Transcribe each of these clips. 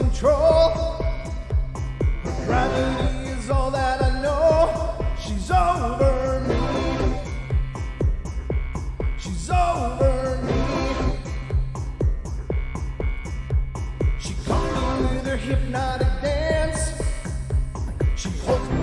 control. Her gravity is all that I know. She's over me. She's over me. She comes with her hypnotic dance. She holds me.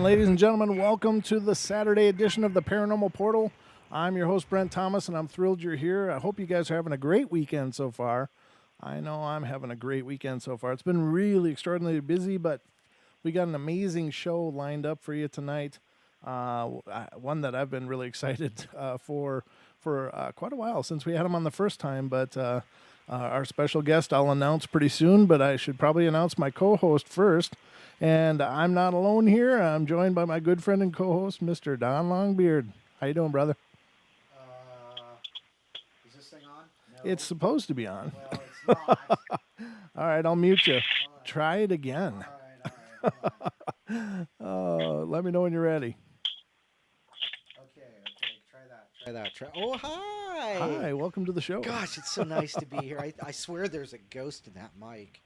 Ladies and gentlemen, welcome to the Saturday edition of the Paranormal Portal. I'm your host, Brent Thomas, and I'm thrilled you're here. I hope you guys are having a great weekend so far. I know I'm having a great weekend so far. It's been really extraordinarily busy, but we got an amazing show lined up for you tonight. One that I've been really excited for quite a while, since we had him on the first time. But our special guest I'll announce pretty soon, but I should probably announce my co-host first. And I'm not alone here. I'm joined by my good friend and co-host, Mr. Don Longbeard. How you doing, brother? Is this thing on? No. It's supposed to be on. Well, it's not. All right, I'll mute you. Right. Try it again. All right. Let me know when you're ready. Okay. Try that. Oh, hi. Hi, welcome to the show. Gosh, it's so nice to be here. I swear there's a ghost in that mic.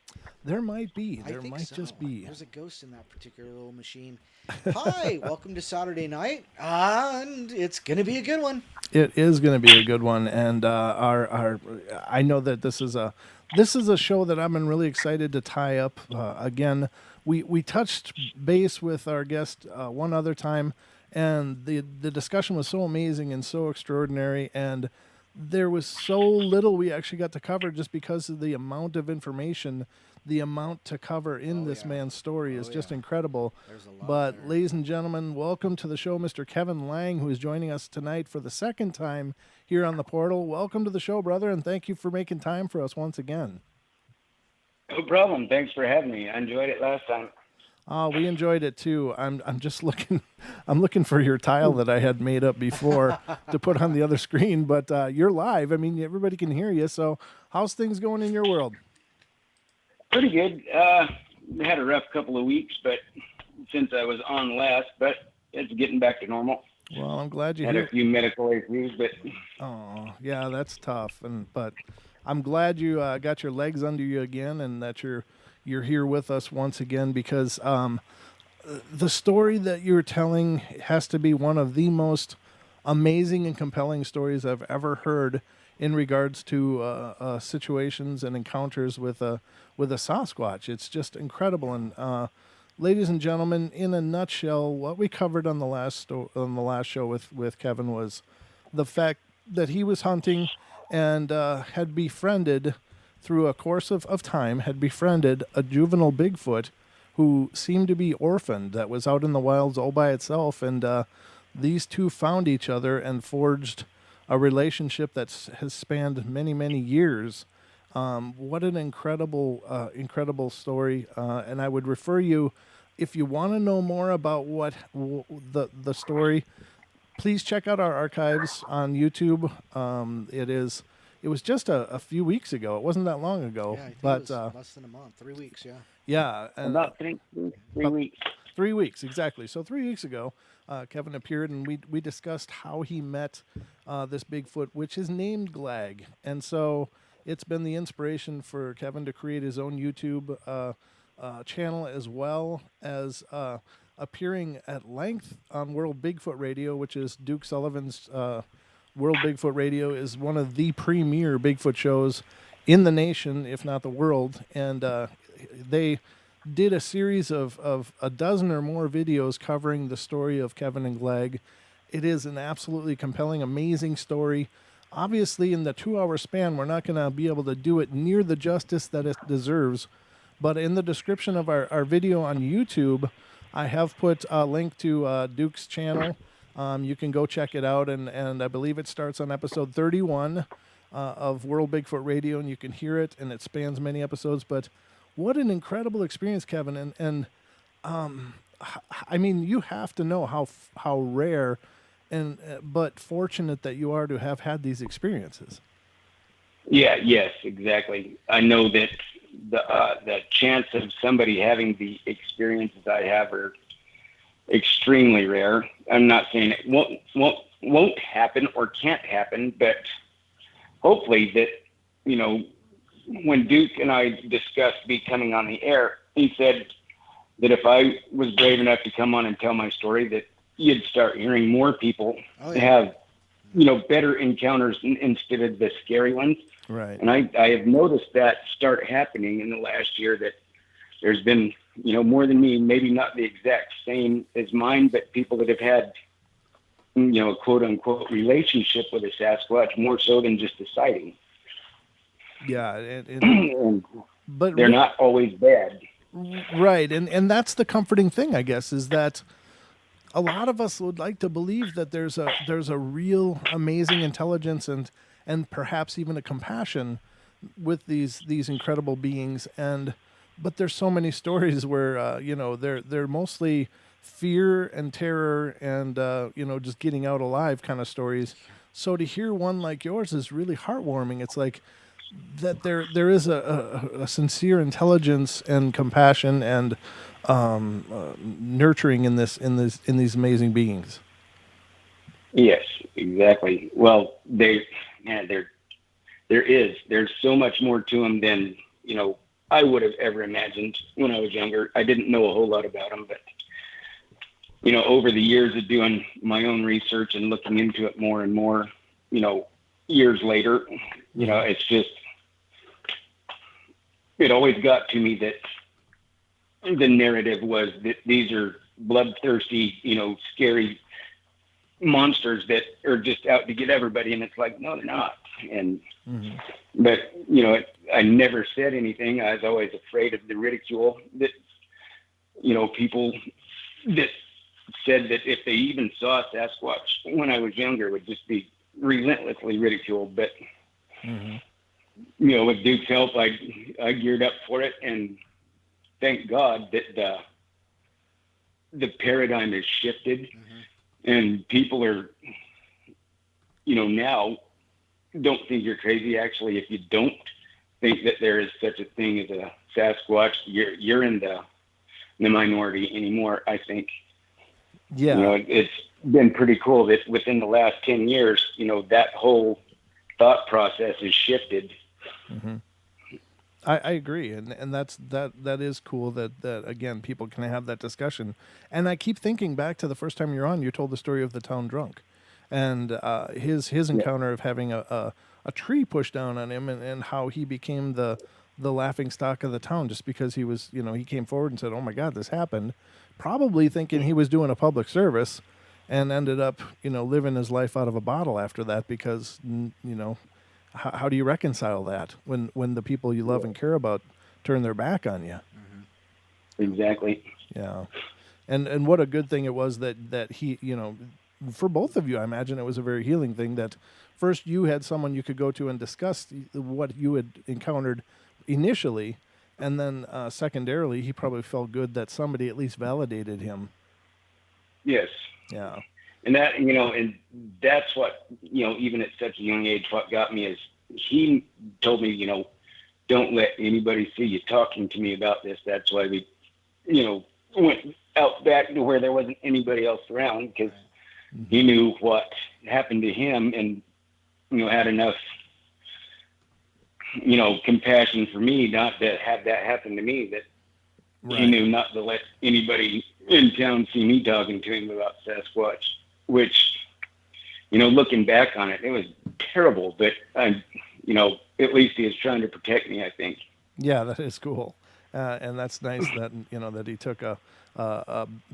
There might be. I think so. Just be. There's a ghost in that particular little machine. Hi, welcome to Saturday night, and it's gonna be a good one. It is going to be a good one, and I know that this is a show that I've been really excited to tie up. Again, we touched base with our guest one other time, and the discussion was so amazing and so extraordinary, and there was so little we actually got to cover just because of the amount of information. The amount to cover in this man's story is just incredible. There's a lot but, there. ladies and gentlemen, welcome to the show, Mr. Kevin Laing, who is joining us tonight for the second time here on the Portal. Welcome to the show, brother, and thank you for making time for us once again. No problem. Thanks for having me. I enjoyed it last time. We enjoyed it too. I'm just looking. I'm looking for your tile that I had made up before to put on the other screen. But you're live. I mean, everybody can hear you. So, how's things going in your world? Pretty good. We had a rough couple of weeks, but since I was on last, but it's getting back to normal. Well, I'm glad you had a few medical issues, but yeah, that's tough. But I'm glad you got your legs under you again, and that you're here with us once again, because the story that you're telling has to be one of the most amazing and compelling stories I've ever heard in regards to situations and encounters with a Sasquatch. It's just incredible. And ladies and gentlemen, in a nutshell, what we covered on the last show with Kevin was the fact that he was hunting and had befriended, through a course of time, had befriended a juvenile Bigfoot who seemed to be orphaned, that was out in the wilds all by itself. And these two found each other and forged a relationship that has spanned many, many years. What an incredible story. And I would refer you, if you want to know more about what the story, please check out our archives on YouTube. It was just a few weeks ago. It wasn't that long ago. Yeah, I think but it was less than a month, 3 weeks, yeah. Yeah. And about three weeks. 3 weeks, exactly. So 3 weeks ago, Kevin appeared, and we discussed how he met this Bigfoot, which is named Glagg. And so it's been the inspiration for Kevin to create his own YouTube channel, as well as appearing at length on World Bigfoot Radio, which is Duke Sullivan's World Bigfoot Radio, is one of the premier Bigfoot shows in the nation, if not the world. And they did a series of a dozen or more videos covering the story of Kevin and Glagg. It is an absolutely compelling, amazing story. Obviously, in the 2 hour span, we're not going to be able to do it near the justice that it deserves. But in the description of our video on YouTube, I have put a link to Duke's channel. You can go check it out, and I believe it starts on episode 31 of World Bigfoot Radio, and you can hear it, and it spans many episodes. But what an incredible experience, Kevin! And I mean, you have to know how rare and but fortunate that you are to have had these experiences. Yeah, yes, exactly. I know that the chance of somebody having the experiences I have are extremely rare. I'm not saying it won't happen or can't happen, but hopefully that, you know, when Duke and I discussed me coming on the air, he said that if I was brave enough to come on and tell my story, that you'd start hearing more people have, you know, better encounters instead of the scary ones. Right. And I have noticed that start happening in the last year, that there's been, you know, more than me, maybe not the exact same as mine, but people that have had, you know, a quote unquote relationship with a Sasquatch, more so than just a sighting. Yeah. But they're not always bad. Right. And that's the comforting thing, I guess, is that a lot of us would like to believe that there's a real amazing intelligence and perhaps even a compassion with these incredible beings, but there's so many stories where you know, they're mostly fear and terror and you know, just getting out alive kind of stories. So to hear one like yours is really heartwarming. It's like that there is a sincere intelligence and compassion and nurturing in these amazing beings. Yes, exactly. Well, there's so much more to them than, you know, I would have ever imagined when I was younger. I didn't know a whole lot about them, but, you know, over the years of doing my own research and looking into it more and more, you know, years later, you know, it's just, it always got to me that the narrative was that these are bloodthirsty, you know, scary monsters that are just out to get everybody. And it's like, no, they're not. And, but, you know, I never said anything. I was always afraid of the ridicule that, you know, people that said that if they even saw Sasquatch when I was younger would just be relentlessly ridiculed. But, you know, with Duke's help, I geared up for it, and thank God that the paradigm has shifted, and people are, you know, now don't think you're crazy. Actually, if you don't think that there is such a thing as a Sasquatch, you're in the minority anymore, I think. Yeah. You know, it's been pretty cool that within the last 10 years, you know, that whole thought process has shifted. I agree, and that is cool that again people can have that discussion. And I keep thinking back to the first time you're on, you told the story of the town drunk, and his encounter of having a tree pushed down on him, and how he became the laughing stock of the town just because he was, you know, he came forward and said, "Oh my God, this happened," probably thinking he was doing a public service, and ended up, you know, living his life out of a bottle after that because, you know. How do you reconcile that when the people you love and care about turn their back on you? Exactly. Yeah. And what a good thing it was that he, you know, for both of you, I imagine it was a very healing thing that first you had someone you could go to and discuss what you had encountered initially, and then secondarily, he probably felt good that somebody at least validated him. Yes. Yeah. And that, you know, and that's what, you know, even at such a young age, what got me is he told me, you know, don't let anybody see you talking to me about this. That's why we, you know, went out back to where there wasn't anybody else around, because he knew what happened to him and, you know, had enough, you know, compassion for me not to have that happen to me, that he knew not to let anybody in town see me talking to him about Sasquatch. Which, you know, looking back on it, it was terrible, but you know, at least he was trying to protect me, I think. Yeah, that is cool. And that's nice that that he took a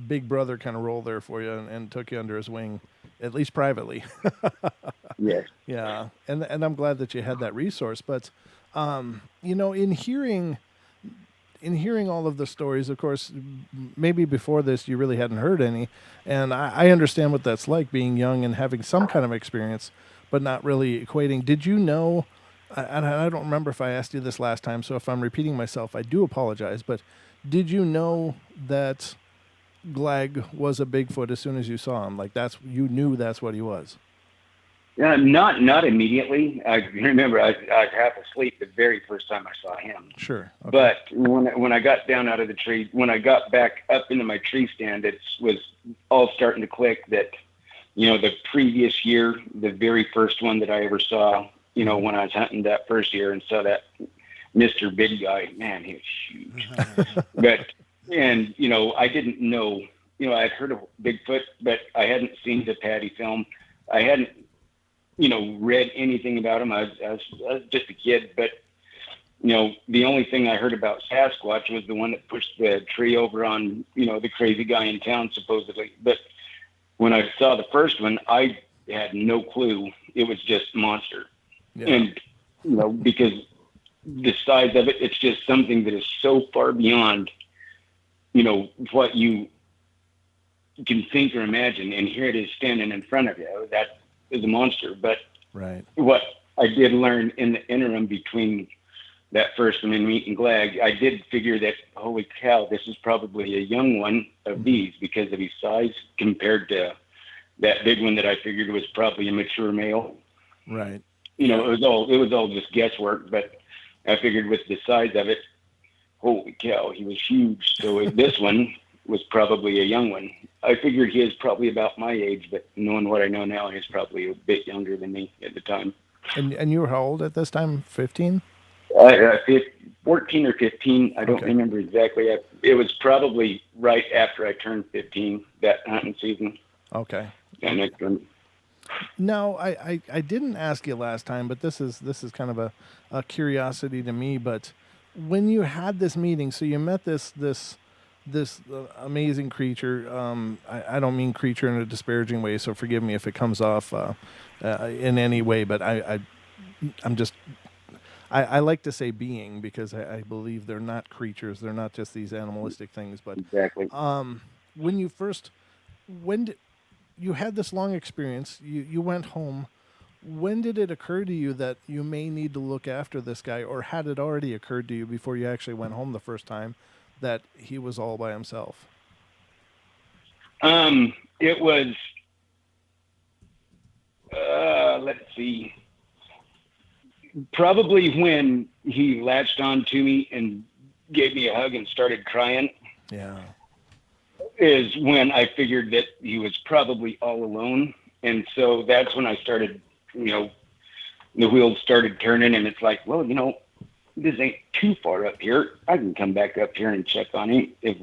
big brother kind of role there for you and took you under his wing, at least privately. Yes. Yeah, and I'm glad that you had that resource. But in hearing all of the stories, of course, maybe before this you really hadn't heard any, and I understand what that's like, being young and having some kind of experience, but not really equating. Did you know? I don't remember if I asked you this last time, so if I'm repeating myself, I do apologize. But did you know that Glagg was a Bigfoot as soon as you saw him? Like you knew that's what he was. Not immediately. I remember I was half asleep the very first time I saw him. Sure. Okay. But when I got down out of the tree, when I got back up into my tree stand, it was all starting to click that, the previous year, the very first one that I ever saw, when I was hunting that first year and saw that Mr. Big Guy, man, he was huge. I didn't know, I'd heard of Bigfoot, but I hadn't seen the Patty film. I hadn't, read anything about him. I was just a kid, but, the only thing I heard about Sasquatch was the one that pushed the tree over on, the crazy guy in town, supposedly. But when I saw the first one, I had no clue. It was just monster. Yeah. And, because the size of it, it's just something that is so far beyond, what you can think or imagine. And here it is standing in front of you. That is a monster. But right. What I did learn in the interim between that first one and meeting Glagg, I did figure that, holy cow, this is probably a young one of these because of his size compared to that big one that I figured was probably a mature male. Right. It was all just guesswork, but I figured with the size of it, holy cow, he was huge. So this one was probably a young one. I figured he was probably about my age, but knowing what I know now, he's probably a bit younger than me at the time. And you were how old at this time? 15? 14 or 15. I don't remember exactly. It was probably right after I turned 15, that hunting season. Okay. That next one. No, I didn't ask you last time, but this is kind of a curiosity to me. But when you had this meeting, so you met this amazing creature. I don't mean creature in a disparaging way, so forgive me if it comes off in any way. But I like to say being because I believe they're not creatures. They're not just these animalistic things. But exactly. When you had this long experience, you went home. When did it occur to you that you may need to look after this guy, or had it already occurred to you before you actually went home the first time that he was all by himself? It was, let's see, probably when he latched on to me and gave me a hug and started crying. Yeah. Is when I figured that he was probably all alone. And so that's when I started, the wheels started turning, and it's like, well, this ain't too far up here. I can come back up here and check on him if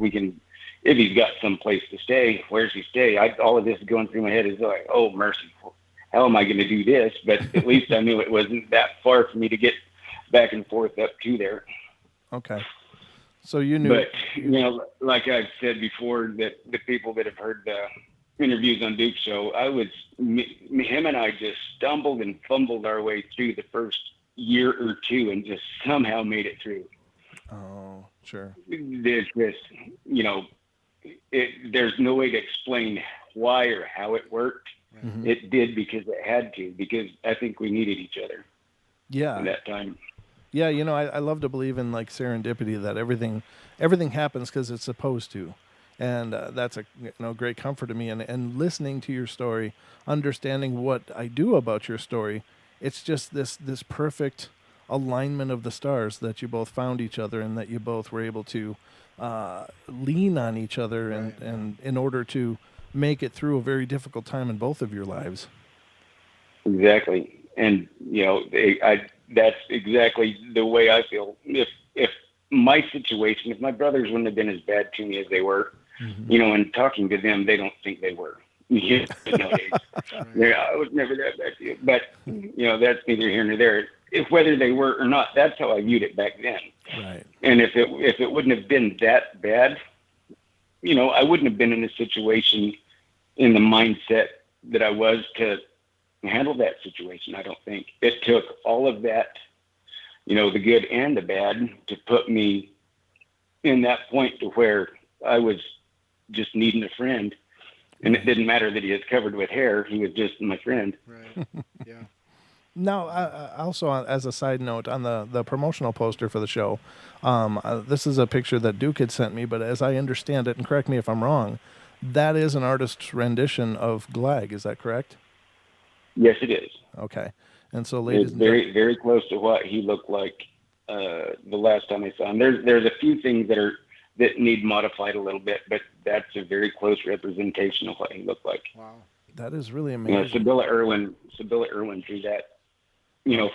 he's got some place to stay. Where's he stay? All of this going through my head is like, oh, mercy. How am I going to do this? But at least I knew it wasn't that far for me to get back and forth up to there. Okay. So you knew. But, like I've said before, that the people that have heard the interviews on Duke's show, him and I just stumbled and fumbled our way through the first year or two and just somehow made it through. Oh, sure. There's just, there's no way to explain why or how it worked. Mm-hmm. It did because it had to, because I think we needed each other. Yeah. At that time. Yeah, I love to believe in like serendipity, that everything happens because it's supposed to, and that's a great comfort to me. And listening to your story, understanding what I do about your story, it's just this perfect alignment of the stars that you both found each other and that you both were able to lean on each other and in order to make it through a very difficult time in both of your lives. Exactly, and that's exactly the way I feel. If my situation, if my brothers wouldn't have been as bad to me as they were, and talking to them, they don't think they were. I was never that bad to you. But, that's neither here nor there. if whether they were or not, that's how I viewed it back then. Right. And if it wouldn't have been that bad, I wouldn't have been in a situation in the mindset that I was to handle that situation. I don't think it took all of that, the good and the bad, to put me in that point to where I was just needing a friend. And it didn't matter that he was covered with hair. He was just my friend. Right. Yeah. Now, also as a side note, on the promotional poster for the show, this is a picture that Duke had sent me, but as I understand it, and correct me if I'm wrong, that is an artist's rendition of Glagg. Is that correct? Yes, it is. Okay. And so, It's very, very close to what he looked like the last time I saw him. There's a few things that need modified a little bit, but that's a very close representation of what he looked like. Wow. That is really amazing. Sibylla Irwin drew that.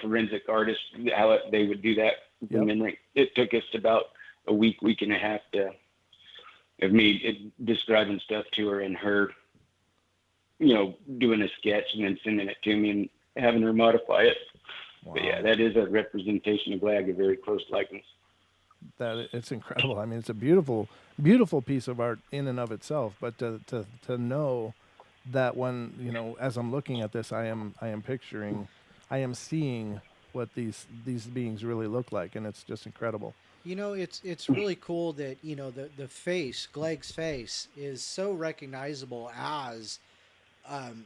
Forensic artists, how they would do that from memory. It took us about a week and a half of me describing stuff to her, and her, doing a sketch and then sending it to me and having her modify it. Wow. But yeah, that is a representation of Glagg, a very close likeness. That it's incredible. I mean, it's a beautiful, beautiful piece of art in and of itself. But to know that when as I'm looking at this, I am seeing what these beings really look like, and it's just incredible. It's really cool that the face, Glagg's face, is so recognizable as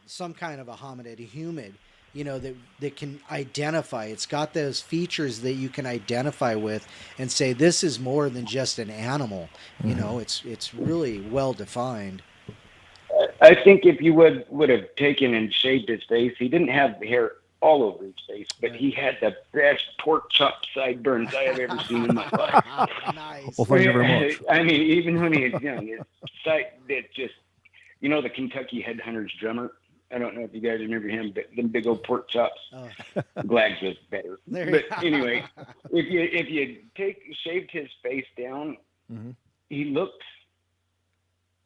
some kind of a hominid, a human. That can identify. It's got those features that you can identify with and say this is more than just an animal. It's really well defined. I think if you would have taken and shaved his face, he didn't have hair all over his face, but he had the best pork chop sideburns I have ever seen in my life. Nice. Well, thank you very much. I mean, even when he was young, it just, the Kentucky Headhunters drummer. I don't know if you guys remember him, but them big old pork chops. Oh. Glagg's was better. But anyway, if you shaved his face down, he looked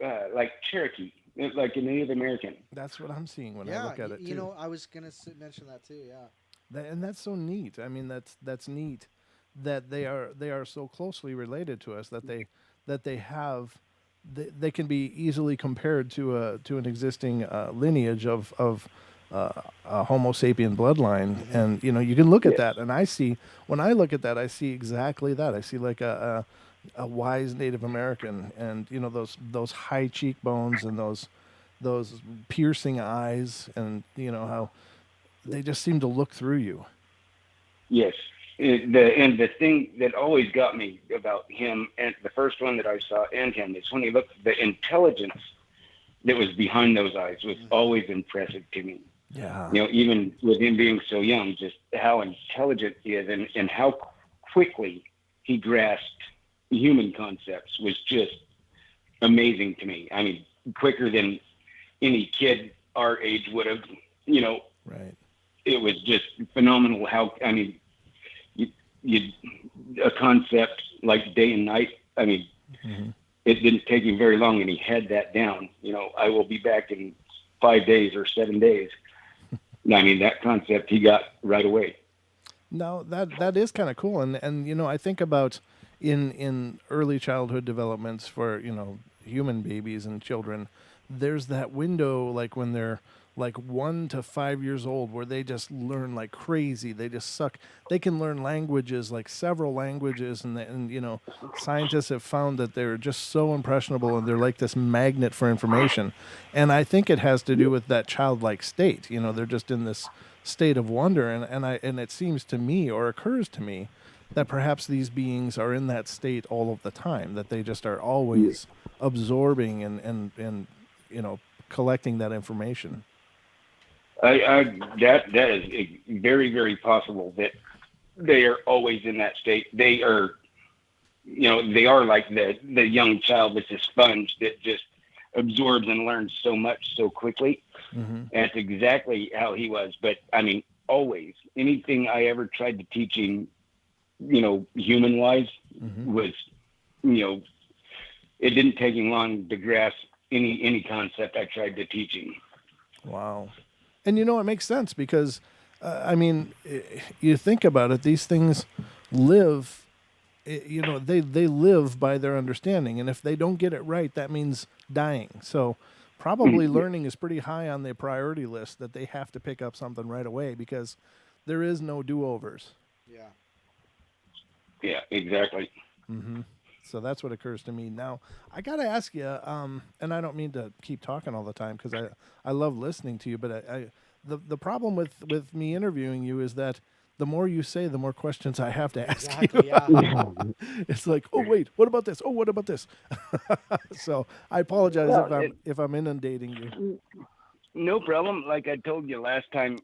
like Cherokee. Like a Native American. That's what I'm seeing when I look at it too. I was gonna mention that too. Yeah, and that's so neat. I mean, that's neat that they are so closely related to us that they have they can be easily compared to an existing lineage of a Homo sapien bloodline, and you can look at that, and when I look at that, I see exactly that. I see like a wise Native American, and those high cheekbones and those piercing eyes, and how they just seem to look through you. Yes, the thing that always got me about him, and the first one that I saw and him, is when he looked. The intelligence that was behind those eyes was always impressive to me. Yeah, even with him being so young, just how intelligent he is, and how quickly he grasped human concepts was just amazing to me. I mean, quicker than any kid our age would have, Right. It was just phenomenal how, I mean, a concept like day and night, I mean, it didn't take him very long and he had that down. I will be back in 5 days or 7 days. I mean, that concept he got right away. No, that is kind of cool. And I think about in early childhood developments for, human babies and children, there's that window like when they're like 1 to 5 years old where they just learn like crazy. They just suck. They can learn languages, like several languages, and scientists have found that they're just so impressionable and they're like this magnet for information. And I think it has to do with that childlike state. They're just in this state of wonder, and it seems to me, or occurs to me, that perhaps these beings are in that state all of the time, that they just are always absorbing and collecting that information. That is very, very possible that they are always in that state. They are, they are like the young child that's a sponge that just absorbs and learns so much so quickly. And that's exactly how he was. But I mean, always, anything I ever tried to teach him, human wise, was, it didn't take him long to grasp any concept I tried to teach him. Wow. And it makes sense because I mean, you think about it; these things live. They live by their understanding, and if they don't get it right, that means dying. So, probably learning is pretty high on their priority list. That they have to pick up something right away because there is no do-overs. Yeah. Yeah, exactly. Mm-hmm. So that's what occurs to me now. I got to ask you, and I don't mean to keep talking all the time because I love listening to you, but the problem with me interviewing you is that the more you say, the more questions I have to ask you. Exactly. Yeah. It's like, oh wait, what about this? Oh, what about this? So I apologize Well, if I'm inundating you. no problem. Like I told you last time,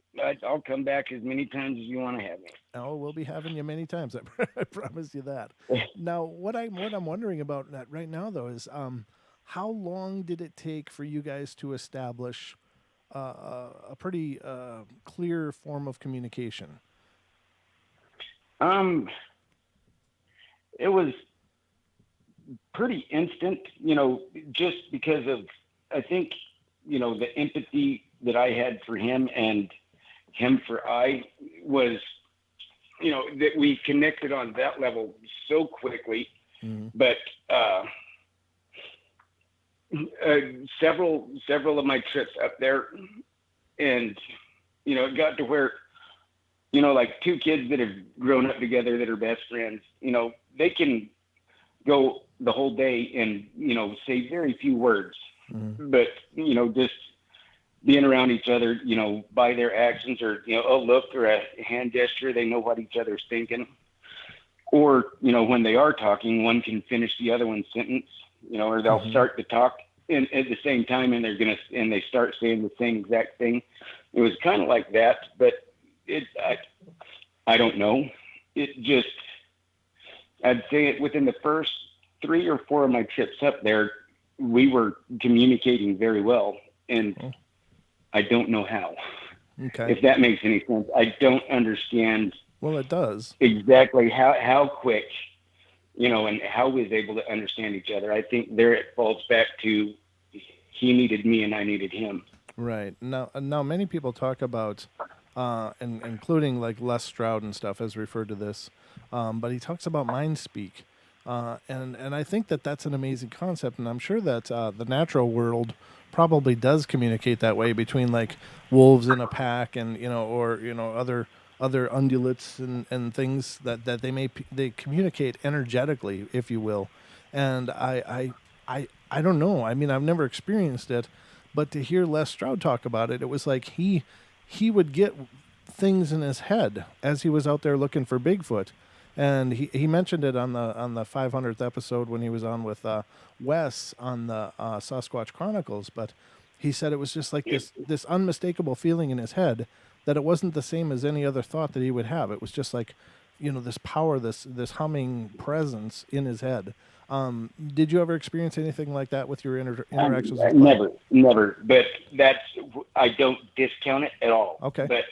I'll come back as many times as you want to have me. Oh, we'll be having you many times. I promise you that. Now, what I'm wondering about that right now though is how long did it take for you guys to establish a pretty clear form of communication? Um, it was pretty instant, just because of, I think, the empathy that I had for him and him for I was, that we connected on that level so quickly. Mm-hmm. But several of my trips up there, and it got to where, like two kids that have grown up together that are best friends, they can go the whole day and say very few words, but just being around each other, by their actions or a look or a hand gesture, they know what each other's thinking. Or when they are talking, one can finish the other one's sentence, or they'll start to talk and at the same time, and they start saying the same exact thing. It was kind of like that, but I don't know. I'd say it within the first 3 or 4 of my trips up there, we were communicating very well, and I don't know how. Okay. If that makes any sense. I don't understand. Well, it does. Exactly how quick, and how we was able to understand each other. I think there it falls back to he needed me and I needed him. Right. Now many people talk about, and including like Les Stroud and stuff has referred to this, but he talks about mind speak. And I think that's an amazing concept, and I'm sure that the natural world probably does communicate that way between like wolves in a pack and or other ungulates and things that they communicate energetically, if you will. And I don't know. I mean, I've never experienced it, but to hear Les Stroud talk about it, it was like he would get things in his head as he was out there looking for Bigfoot. And he mentioned it on the 500th episode when he was on with Wes on the Sasquatch Chronicles. But he said it was just like this unmistakable feeling in his head that it wasn't the same as any other thought that he would have. It was just like, this power, this humming presence in his head. Did you ever experience anything like that with your interactions with Glagg? Never. But I don't discount it at all. Okay. But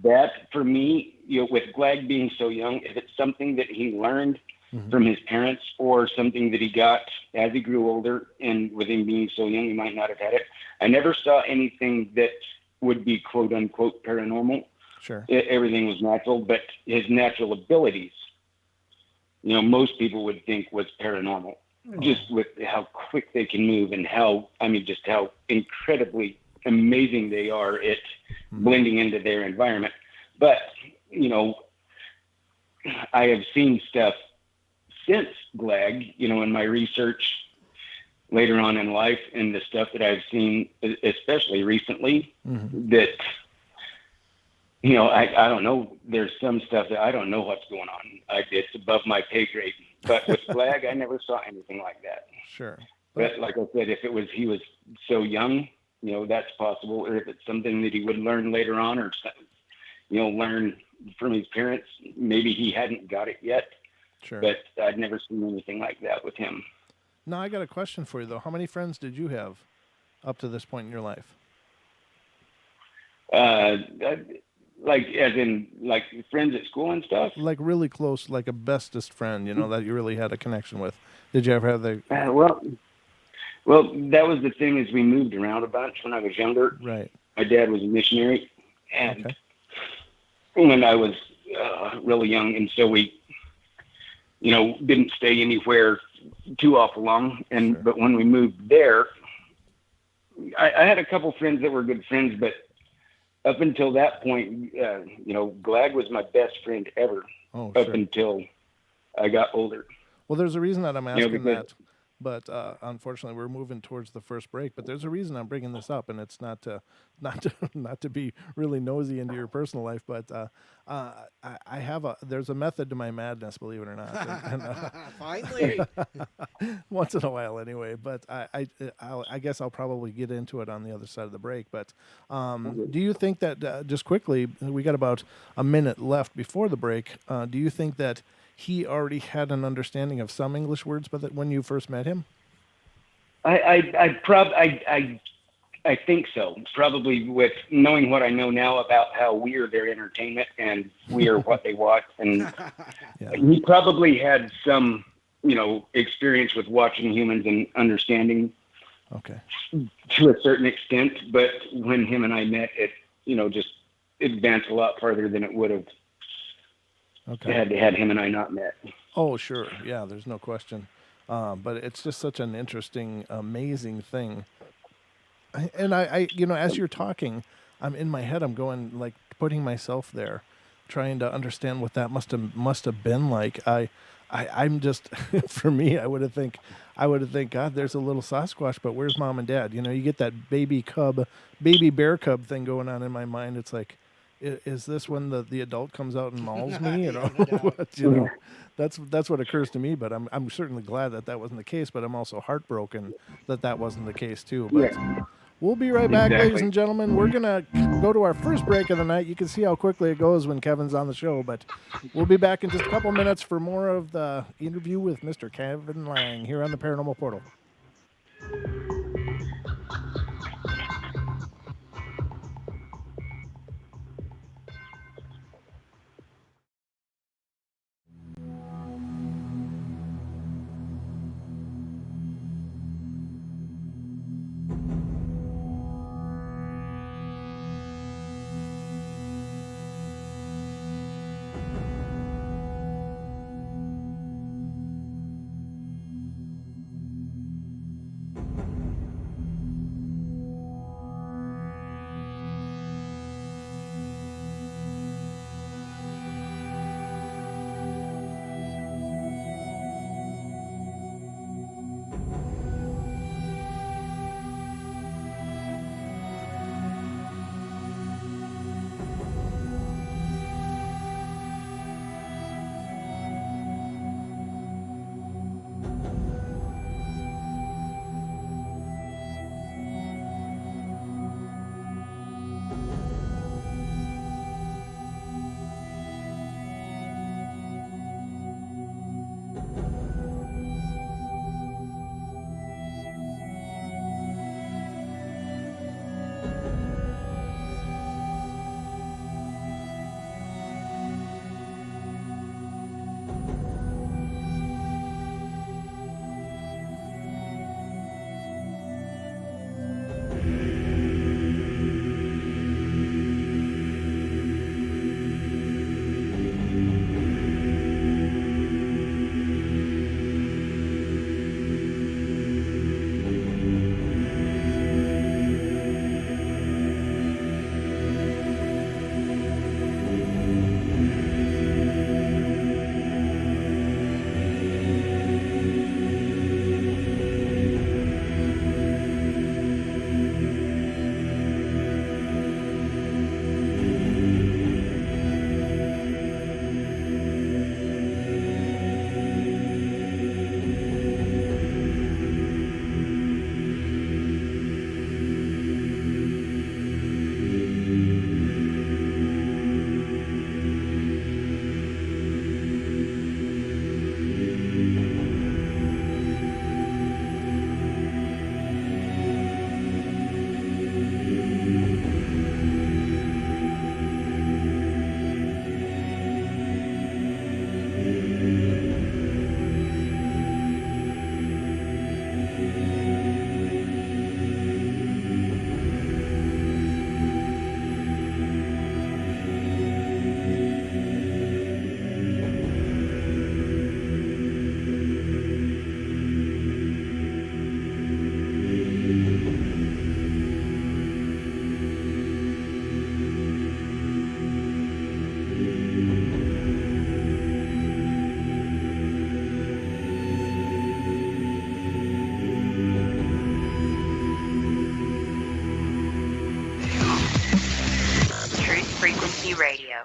that for me, with Glagg being so young, if it's something that he learned from his parents or something that he got as he grew older, and with him being so young, he might not have had it. I never saw anything that would be quote unquote paranormal. Sure. Everything was natural, but his natural abilities, most people would think was paranormal, just with how quick they can move and how incredibly amazing they are at blending into their environment. But, I have seen stuff since Glagg, in my research later on in life, and the stuff that I've seen, especially recently, that, I don't know. There's some stuff that I don't know what's going on. It's above my pay grade. But with Glagg, I never saw anything like that. Sure. But like I said, if he was so young, that's possible. Or if it's something that he would learn later on, or learn from his parents, maybe he hadn't got it yet. Sure. But I'd never seen anything like that with him. Now, I got a question for you, though. How many friends did you have up to this point in your life? Like, as in, like, friends at school and stuff? Like, really close, like a bestest friend, that you really had a connection with. Did you ever have the... Well, that was the thing, is we moved around a bunch when I was younger. Right. My dad was a missionary, and when I was really young, and so we, didn't stay anywhere too awful long. And Sure. but when we moved there, I had a couple friends that were good friends, but up until that point, Glagg was my best friend ever. Oh, Up sure. until I got older. Well, there's a reason that I'm asking Because that, but unfortunately, we're moving towards the first break. But there's a reason I'm bringing this up, and it's not to be really nosy into your personal life, but I have there's a method to my madness, believe it or not. Finally. Once in a while, anyway. But I guess I'll probably get into it on the other side of the break. But do you think that just quickly, we got about a minute left before the break? Do you think that he already had an understanding of some English words, but that when you first met him? I think so. Probably with knowing what I know now about how we are their entertainment and we are what they watch, and Yeah. he probably had some, experience with watching humans and understanding Okay. to a certain extent. But when him and I met, it, just advanced a lot farther than it would have Okay. had him and I not met. Oh, sure. Yeah, there's no question. But it's just such an interesting, amazing thing. And I, as you're talking, I'm in my head, I'm going, like, putting myself there, trying to understand what that must have been like. I'm just, for me, I would have think, God, there's a little Sasquatch, but where's mom and dad? You get that baby bear cub thing going on in my mind. It's like, is this when the adult comes out and mauls me? That's what occurs to me. But I'm certainly glad that wasn't the case. But I'm also heartbroken that wasn't the case too. But Yeah. we'll be right back, Exactly. ladies and gentlemen. We're gonna go to our first break of the night. You can see how quickly it goes when Kevin's on the show. But we'll be back in just a couple minutes for more of the interview with Mr. Kevin Laing here on the Paranormal Portal. Frequency Radio.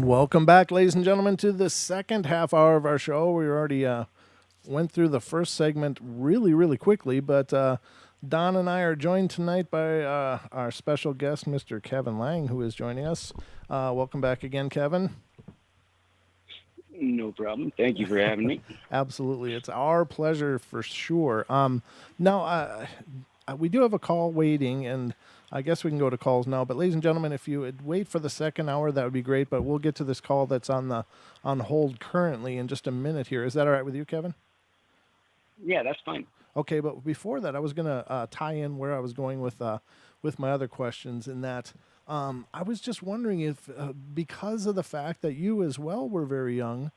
Welcome back, ladies and gentlemen, to the second half hour of our show. We already went through the first segment really, really quickly, but Don and I are joined tonight by our special guest, Mr. Kevin Laing, who is joining us. Welcome back again, Kevin. No problem. Thank you for having me. Absolutely. It's our pleasure for sure. Now, we do have a call waiting, and I guess we can go to calls now. But ladies and gentlemen, if you would wait for the second hour, that would be great. But we'll get to this call that's on hold currently in just a minute here. Is that all right with you, Kevin? Yeah, that's fine. Okay, but before that, I was going to tie in where I was going with my other questions. In that, I was just wondering if, because of the fact that you as well were very young,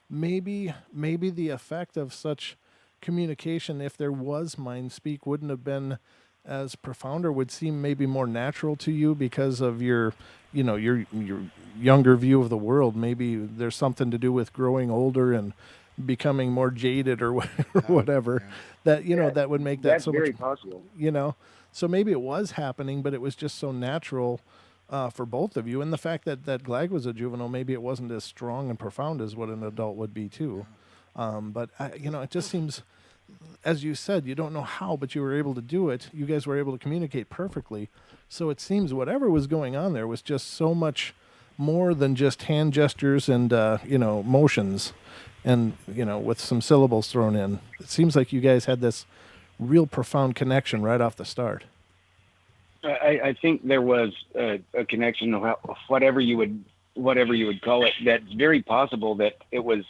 maybe the effect of such communication, if there was mind speak, wouldn't have been as profound, or would seem maybe more natural to you because of your younger view of the world. Maybe there's something to do with growing older and becoming more jaded or whatever, that that would make that that's so very much possible. So maybe it was happening, but it was just so natural for both of you. And the fact that Glagg was a juvenile, maybe it wasn't as strong and profound as what an adult would be too. But it just seems, as you said, you don't know how, but you were able to do it. You guys were able to communicate perfectly. So it seems whatever was going on there was just so much more than just hand gestures and, motions and, with some syllables thrown in. It seems like you guys had this real profound connection right off the start. I think there was a connection, whatever you would call it. That's very possible that it was,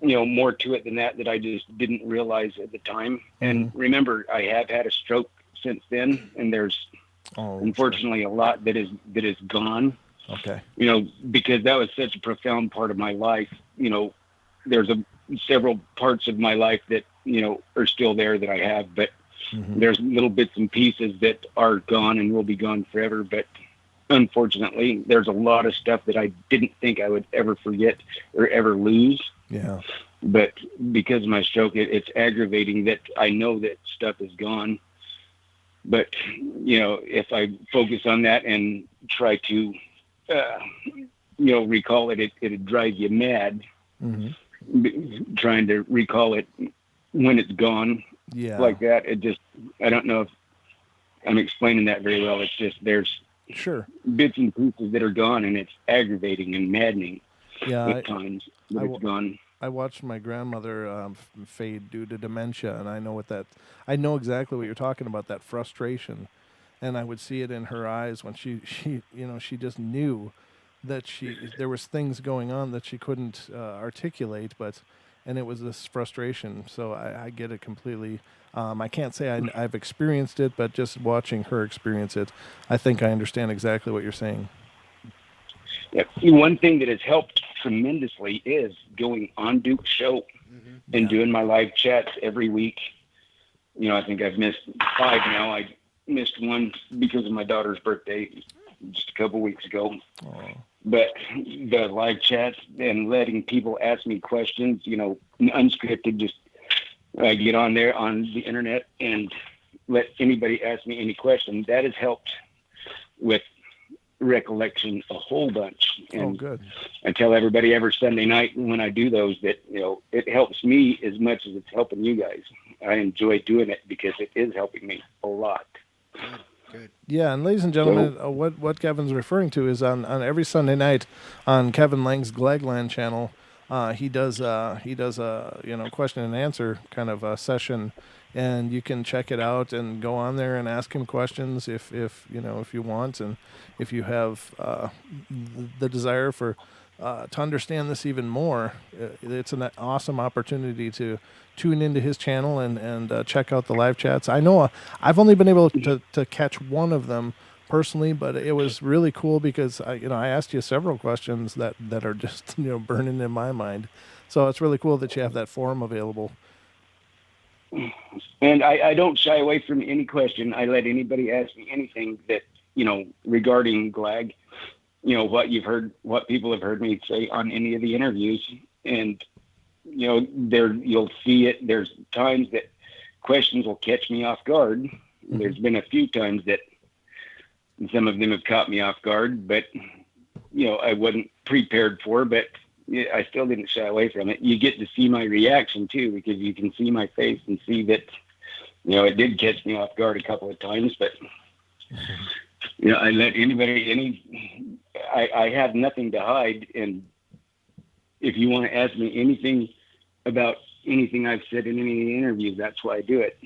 more to it than that I just didn't realize at the time. Mm-hmm. And remember, I have had a stroke since then, and there's unfortunately a lot that is gone. Okay. Because that was such a profound part of my life. There's several parts of my life that, are still there that I have, but mm-hmm. there's little bits and pieces that are gone and will be gone forever. But unfortunately, there's a lot of stuff that I didn't think I would ever forget or ever lose. Yeah. But because of my stroke, it's aggravating that I know that stuff is gone. But, if I focus on that and try to, recall it, it'd drive you mad. Mm-hmm. Trying to recall it when it's gone. Yeah. Like that. I don't know if I'm explaining that very well. It's just, there's bits and pieces that are gone, and it's aggravating and maddening. Yeah, at times that it's gone. I watched my grandmother fade due to dementia, and I know exactly what you're talking about, that frustration, and I would see it in her eyes when she just knew that there was things going on that she couldn't articulate, and it was this frustration. So I get it completely. I can't say I've experienced it, but just watching her experience it, I think I understand exactly what you're saying. Yeah. One thing that has helped tremendously is going on Duke's show and doing my live chats every week. I think I've missed 5 now. I missed one because of my daughter's birthday just a couple weeks ago. Aww. But the live chats and letting people ask me questions, unscripted, just get on there on the internet and let anybody ask me any question. That has helped with recollection a whole bunch. And good. I tell everybody every Sunday night when I do those that it helps me as much as it's helping you guys. I enjoy doing it because it is helping me a lot. Good. Yeah, and ladies and gentlemen, what Kevin's referring to is on every Sunday night on Kevin Laing's Glagg channel. He does a question and answer kind of a session, and you can check it out and go on there and ask him questions if you want, and if you have the desire for to understand this even more. It's an awesome opportunity to tune into his channel and check out the live chats. I know I've only been able to catch one of them personally, but it was really cool because I asked you several questions that are just burning in my mind. So it's really cool that you have that forum available. And I don't shy away from any question. I let anybody ask me anything that regarding Glagg. What people have heard me say on any of the interviews, and you'll see it. There's times that questions will catch me off guard. Mm-hmm. There's been a few times that some of them have caught me off guard, but I wasn't prepared for. But I still didn't shy away from it. You get to see my reaction too, because you can see my face and see that it did catch me off guard a couple of times. But I let anybody I have nothing to hide, and if you want to ask me anything about anything I've said in any of the interviews, that's why I do it.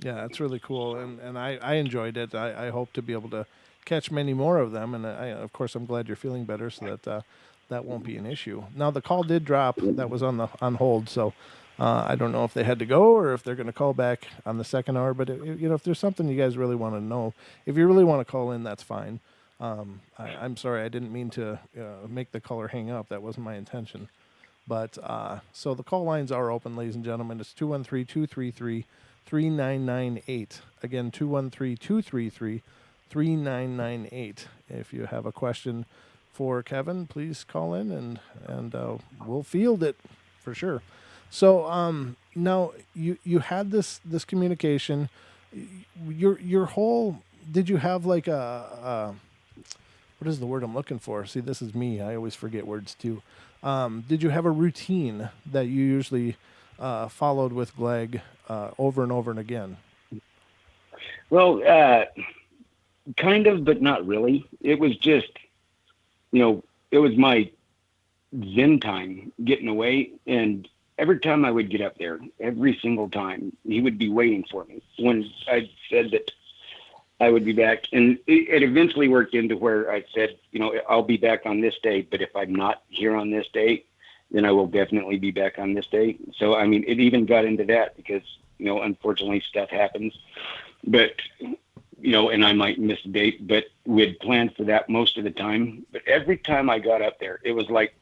Yeah, that's really cool, and I enjoyed it. I hope to be able to catch many more of them, and of course I'm glad you're feeling better, so that that won't be an issue. Now the call did drop; that was on hold, so I don't know if they had to go or if they're going to call back on the second hour. But if there's something you guys really want to know, if you really want to call in, that's fine. I'm sorry, I didn't mean to make the caller hang up. That wasn't my intention. But so the call lines are open, ladies and gentlemen. It's 213-233-3998. Again, 213-233-3998. If you have a question for Kevin, please call in and we'll field it for sure. So now you had this communication. Your whole, did you have like a what is the word I'm looking for? See, this is me. I always forget words too. Did you have a routine that you usually followed with Glagg over and over and again? Well, kind of, but not really. It was just, it was my zen time getting away. And every time I would get up there, every single time, he would be waiting for me. When I said that I would be back, and it eventually worked into where I said, I'll be back on this day, but if I'm not here on this day, then I will definitely be back on this day. So, I mean, it even got into that because, unfortunately stuff happens, but, and I might miss a date, but we'd planned for that most of the time. But every time I got up there, it was like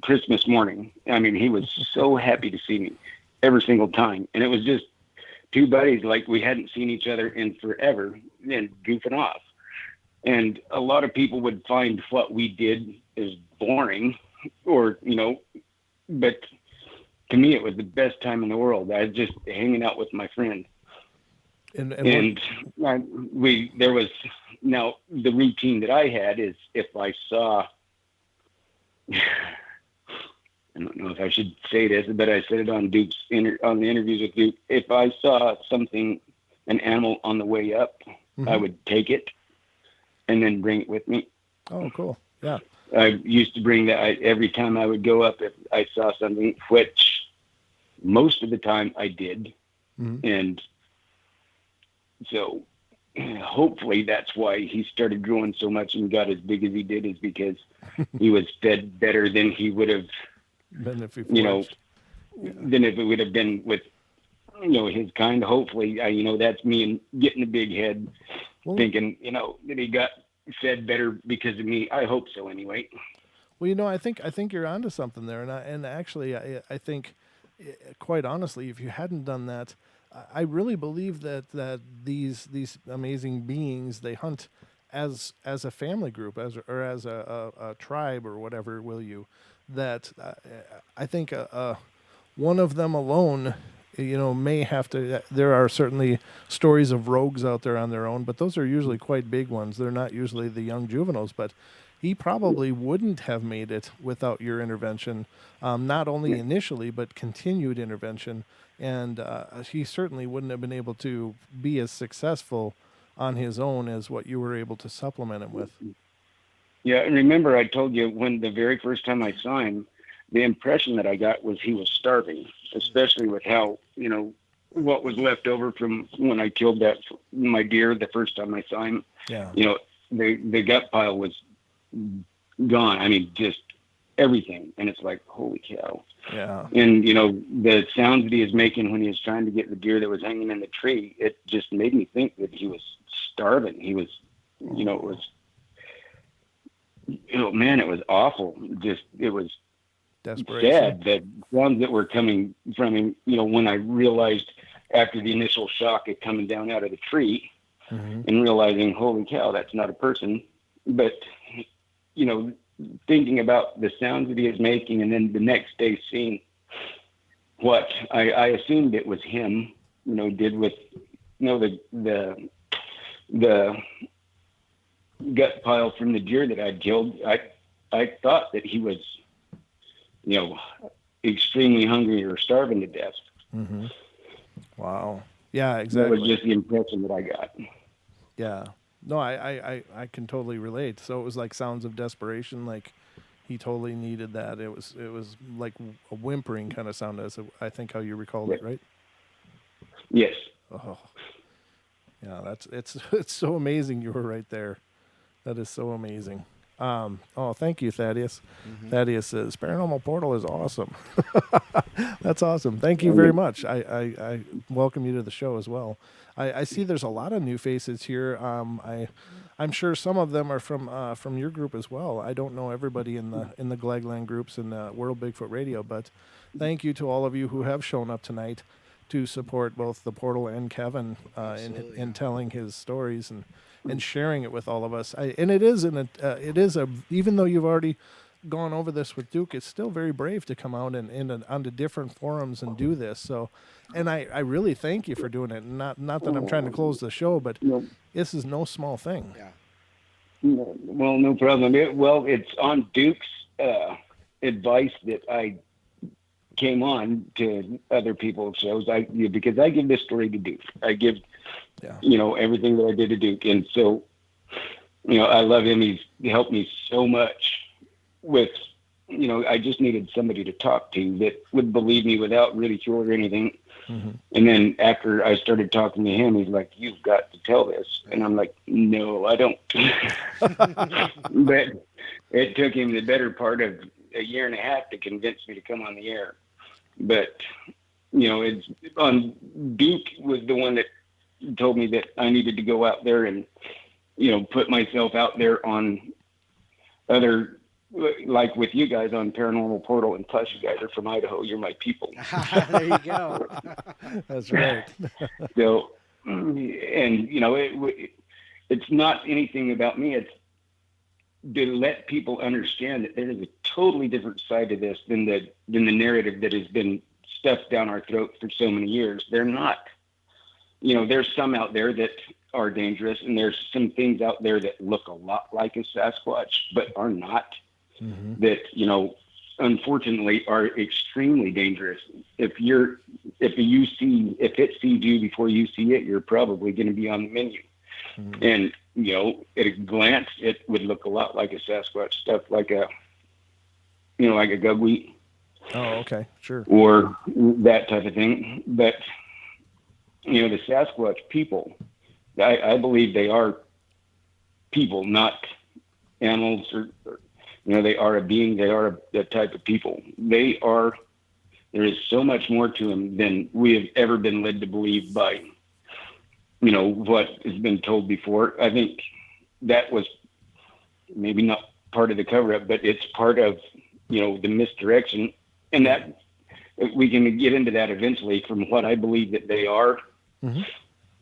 Christmas morning. I mean, he was so happy to see me every single time. And it was just two buddies, like we hadn't seen each other in forever, and goofing off. And a lot of people would find what we did is boring, or, but to me, it was the best time in the world. I was just hanging out with my friend. There was, now the routine that I had is if I saw, I don't know if I should say this, but I said it on on the interviews with Duke. If I saw something, an animal on the way up, mm-hmm. I would take it and then bring it with me. Oh, cool. Yeah. I used to bring that every time I would go up if I saw something, which most of the time I did. Mm-hmm. And so hopefully that's why he started growing so much and got as big as he did, is because he was fed better than he would have, than if it would have been with, his kind. Hopefully, that's me and getting a big head, thinking, that he got fed better because of me. I hope so anyway. Well, I think you're onto something there. And actually, I think, quite honestly, if you hadn't done that, I really believe that these amazing beings, they hunt as a family group, as a tribe or whatever, that I think one of them alone, may have to. There are certainly stories of rogues out there on their own, but those are usually quite big ones. They're not usually the young juveniles, but he probably wouldn't have made it without your intervention, not only initially, but continued intervention. And he certainly wouldn't have been able to be as successful on his own as what you were able to supplement him with. Yeah, and remember I told you when the very first time I saw him, the impression that I got was he was starving, especially with how, what was left over from when I killed my deer the first time I saw him. Yeah. The gut pile was gone. I mean, just everything. And it's like, holy cow. Yeah. And, the sounds that he was making when he was trying to get the deer that was hanging in the tree, it just made me think that he was starving. He was, it was, man, it was awful. It was desperation. sad, the sounds that were coming from him, when I realized after the initial shock of coming down out of the tree and realizing, holy cow, that's not a person. But, thinking about the sounds that he was making, and then the next day seeing what I assumed it was him, did with, the gut pile from the deer that I'd killed. I thought that he was, extremely hungry or starving to death. Mm-hmm. Wow. Yeah, exactly. That was just the impression that I got. Yeah. No, I can totally relate. So it was like sounds of desperation, like he totally needed that. It was like a whimpering kind of sound, I think how you recalled it, right? Yes. Oh. Yeah, it's so amazing you were right there. That is so amazing. Thank you, Thaddeus. Mm-hmm. Thaddeus says Paranormal Portal is awesome. That's awesome. Thank you very much. I welcome you to the show as well. I see there's a lot of new faces here. I'm sure some of them are from your group as well. I don't know everybody in the Glagland groups and World Bigfoot Radio, but thank you to all of you who have shown up tonight to support both the Portal and Kevin in telling his stories and sharing it with all of us. Even though you've already gone over this with Duke, it's still very brave to come out and onto different forums and do this. So, and I really thank you for doing it. Not that I'm trying to close the show, but this is no small thing. Yeah. Well, no problem. It's on Duke's advice that I came on to other people's shows. Because I give this story to Duke. I give, everything that I did to Duke. And so, I love him. He's helped me so much with, I just needed somebody to talk to that would believe me without ridicule or anything. Mm-hmm. And then after I started talking to him, he's like, "You've got to tell this." And I'm like, "No, I don't." But it took him the better part of a year and a half to convince me to come on the air. But, it's on Duke was the one that told me that I needed to go out there and, put myself out there on other, like with you guys on Paranormal Portal, and plus you guys are from Idaho. You're my people. There you go. That's right. So, and, it's not anything about me. It's to let people understand that there is a totally different side to this than the narrative that has been stuffed down our throat for so many years. They're not. There's some out there that are dangerous, and there's some things out there that look a lot like a Sasquatch, but are not. Mm-hmm. That, unfortunately are extremely dangerous. If it sees you before you see it, you're probably going to be on the menu. Mm-hmm. And, at a glance, it would look a lot like a Sasquatch, stuff like a gugweet. Oh, okay, sure. Or that type of thing. But, the Sasquatch people, I believe they are people, not animals or they are a being. They are a type of people. There is so much more to them than we have ever been led to believe by, what has been told before. I think that was maybe not part of the cover-up, but it's part of, the misdirection. And that we can get into that eventually from what I believe that they are mm-hmm.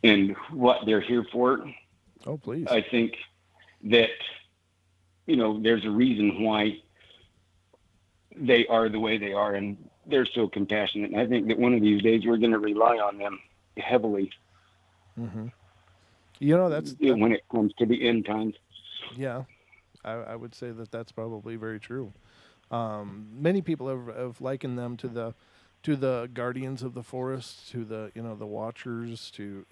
and what they're here for. Oh, please. I think that, there's a reason why they are the way they are, and they're so compassionate. And I think that one of these days we're going to rely on them heavily. Mm-hmm. That's when it comes to the end times. Yeah, I would say that's probably very true. Many people have likened them to the guardians of the forest, to the the watchers, to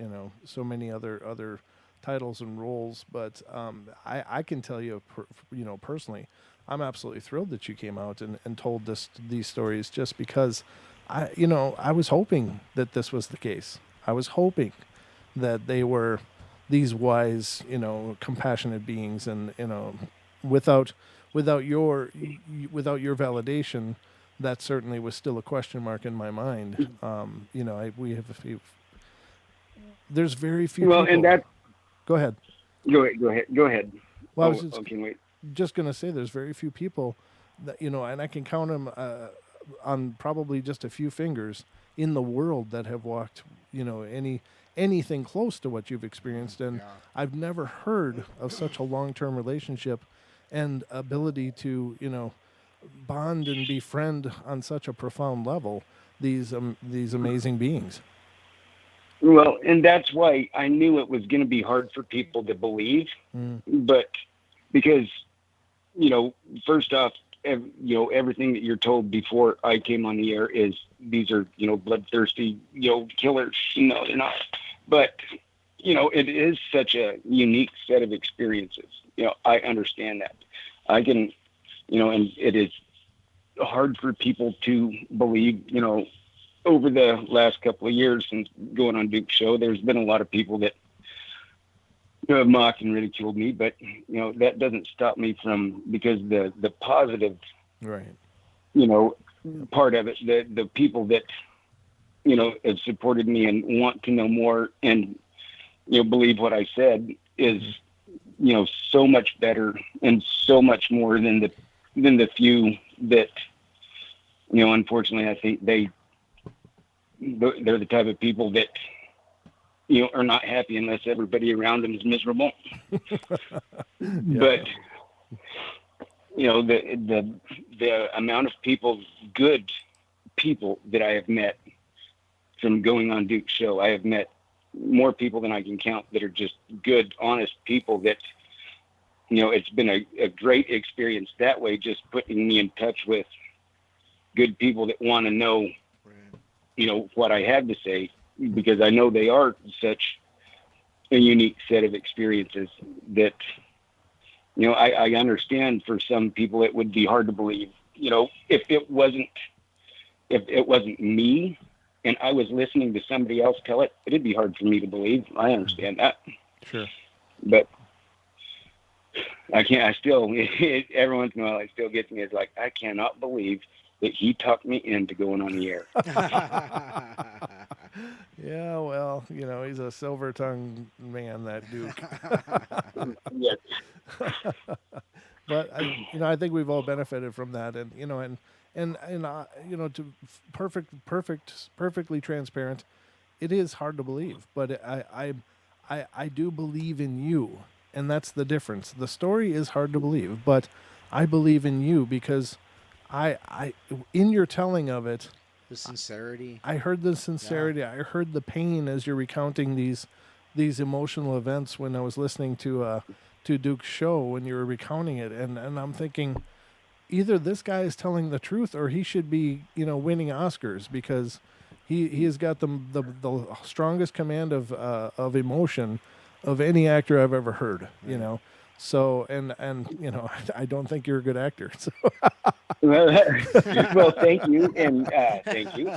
so many other titles and roles. But I can tell you, personally, I'm absolutely thrilled that you came out and told these stories, just because I was hoping that this was the case. I was hoping that they were these wise, compassionate beings, and without without your without your validation, that certainly was still a question mark in my mind. We have a few. There's very few Well, people. and that. Go ahead. Go ahead. Well, I Oh, was okay, wait. just going to say there's very few people that, and I can count them on probably just a few fingers in the world that have walked, anything close to what you've experienced. And Yeah. I've never heard of such a long-term relationship and ability to, bond and befriend on such a profound level these amazing beings. Well, and that's why I knew it was going to be hard for people to believe, Mm. but because, first off, everything that you're told before I came on the air is these are, bloodthirsty, killers. No, they're not. But, it is such a unique set of experiences. I understand that. I can, and it is hard for people to believe, over the last couple of years since going on Duke's show, there's been a lot of people that have mocked and ridiculed me, but that doesn't stop me from, because the positive, Right. part of it, the people that have supported me and want to know more and believe what I said is so much better and so much more than the few that unfortunately I think they're the type of people that are not happy unless everybody around them is miserable. But the amount of good people that I have met from going on Duke's show, I have met more people than I can count that are just good, honest people that it's been a great experience that way, just putting me in touch with good people that want to know what I have to say, because I know they are such a unique set of experiences that, I understand for some people it would be hard to believe, if it wasn't me and I was listening to somebody else tell it, it'd be hard for me to believe. I understand that. Sure. But every once in a while it still gets me. It's like, I cannot believe that he talked me into going on the air. Yeah, well, he's a silver-tongued man, that Duke. Yes. But I think we've all benefited from that, and to perfectly transparent, it is hard to believe, but I do believe in you, and that's the difference. The story is hard to believe, but I believe in you because I in your telling of it, The sincerity. I heard the sincerity. Yeah. I heard the pain as you're recounting these emotional events when I was listening to Duke's show when you were recounting it, and I'm thinking, either this guy is telling the truth or he should be winning Oscars, because he has got the strongest command of emotion of any actor I've ever heard. Right. So and I don't think you're a good actor. So. Well, thank you, and thank you.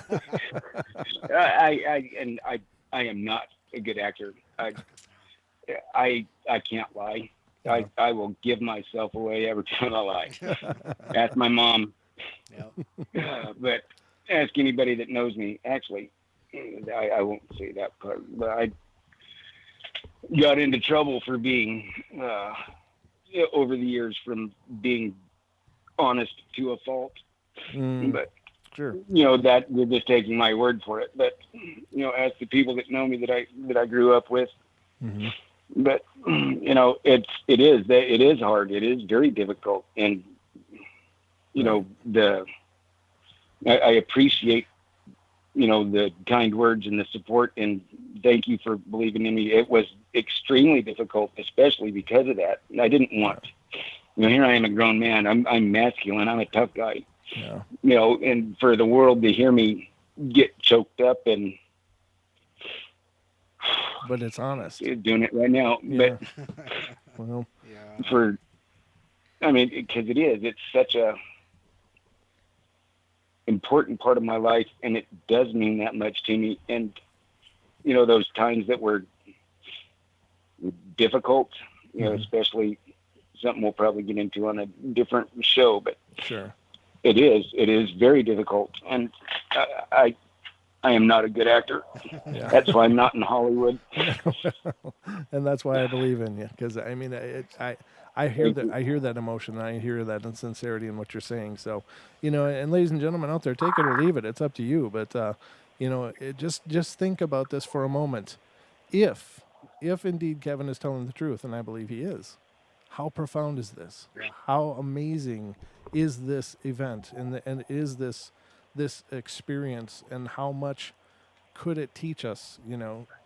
I am not a good actor. I can't lie. Yeah. I will give myself away every time I lie. Ask my mom. Yep. But ask anybody that knows me. Actually, I won't say that part. But I got into trouble for being over the years from being honest to a fault. But sure, that you're just taking my word for it. But ask the people that know me that I grew up with. Mm-hmm. But it is hard. It is very difficult, and I appreciate the kind words and the support, and thank you for believing in me. It was extremely difficult, especially because of that. I didn't want. Here I am, a grown man. I'm masculine. I'm a tough guy. Yeah. And for the world to hear me get choked up and. But it's honest. Doing it right now. Yeah. But well, Yeah. for I mean, because it's such a important part of my life, and it does mean that much to me. And, those times that were difficult, especially something we'll probably get into on a different show, but sure. It is very difficult. And I am not a good actor. Yeah. That's why I'm not in Hollywood. And that's why I believe in you. Cause I mean, I hear that, I hear that emotion, and I hear that insincerity in what you're saying. So, and ladies and gentlemen out there, take it or leave it. It's up to you. But, just think about this for a moment. If indeed Kevin is telling the truth, and I believe he is, how profound is this? Yeah. How amazing is this event, and is this experience, and how much could it teach us?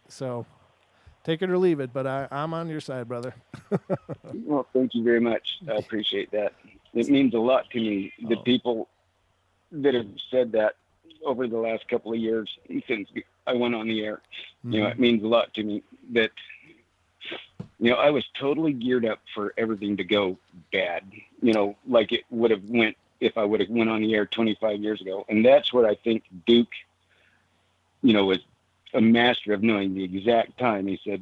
So take it or leave it. But I'm on your side, brother. Well, thank you very much. I appreciate that. It means a lot to me. The people that have said that over the last couple of years since I went on the air, it means a lot to me that, I was totally geared up for everything to go bad, like it would have went if I would have went on the air 25 years ago. And that's where I think Duke, was a master of knowing the exact time. He said,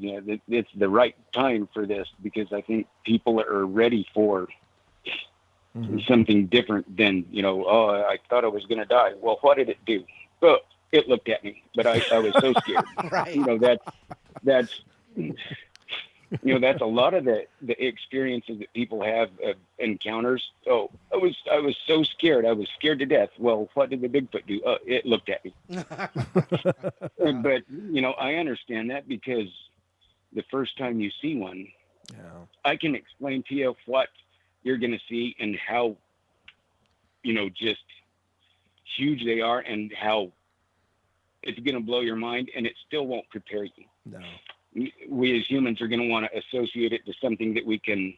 it's the right time for this, because I think people are ready for something different than, I thought I was going to die. Well, what did it do? Oh, it looked at me, but I was so scared. Right. That's that's a lot of the experiences that people have, encounters. Oh, I was so scared. I was scared to death. Well, what did the Bigfoot do? Oh, it looked at me. But, I understand that, because the first time you see one, I can explain to you what you're going to see and how, just huge they are, and how it's going to blow your mind, and it still won't prepare you. No. We as humans are going to want to associate it to something that we can,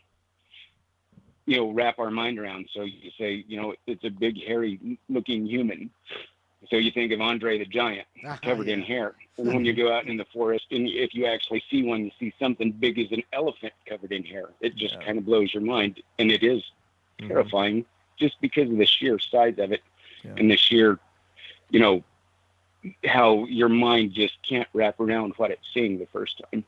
wrap our mind around. So you say, it's a big, hairy looking human. So you think of Andre the Giant covered in hair. And when you go out in the forest, and if you actually see one, you see something big as an elephant covered in hair. It just kind of blows your mind. And it is terrifying, just because of the sheer size of it and the sheer, how your mind just can't wrap around what it's seeing the first time.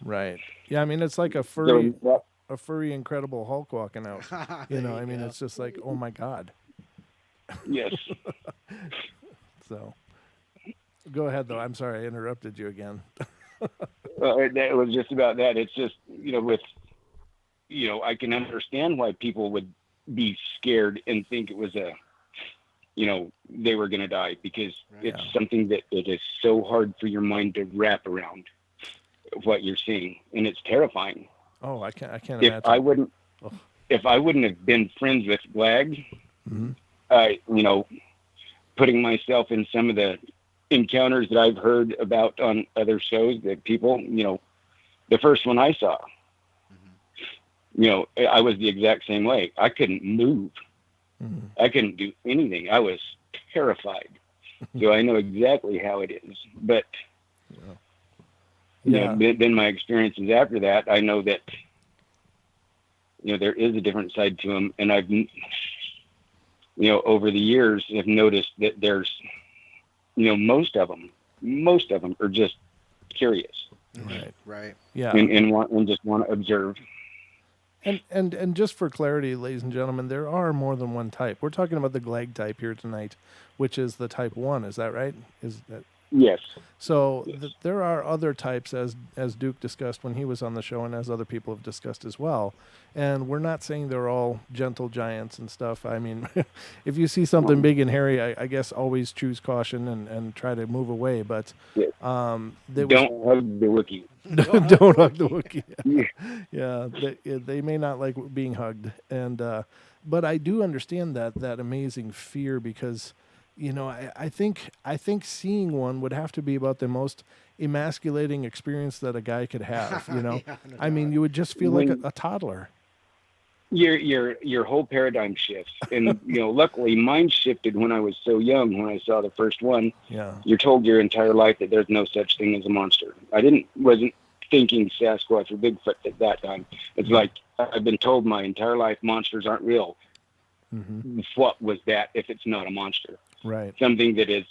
Right. Yeah. I mean, it's like a furry Incredible Hulk walking out. It's just like, oh my God. Yes. So go ahead though. I'm sorry I interrupted you again. It was just about that. It's just, I can understand why people would be scared and think it was they were going to die, because it's something that it is so hard for your mind to wrap around what you're seeing. And it's terrifying. Oh, I can't imagine. If I wouldn't have been friends with Glagg, putting myself in some of the encounters that I've heard about on other shows that people, the first one I saw, I was the exact same way. I couldn't move. I couldn't do anything. I was terrified. So I know exactly how it is. But then my experiences after that, I know that there is a different side to them, and I've over the years have noticed that there's most of them are just curious. Right. Yeah. And just want to observe. And just for clarity, ladies and gentlemen, there are more than one type. We're talking about the Glagg type here tonight, which is the type 1. Is that right? Yes. So there are other types, as Duke discussed when he was on the show, and as other people have discussed as well. And we're not saying they're all gentle giants and stuff. I mean, if you see something big and hairy, I guess always choose caution and try to move away. But don't hug the Wookiee. Don't hug the Wookiee. They may not like being hugged, and but I do understand that amazing fear, because I think seeing one would have to be about the most emasculating experience that a guy could have. I mean, you would just feel like a toddler. Your whole paradigm shifts, and luckily mine shifted when I was so young. When I saw the first one, you're told your entire life that there's no such thing as a monster. I wasn't thinking Sasquatch or Bigfoot at that time. It's like, I've been told my entire life monsters aren't real. Mm-hmm. What was that if it's not a monster? Right. Something that is,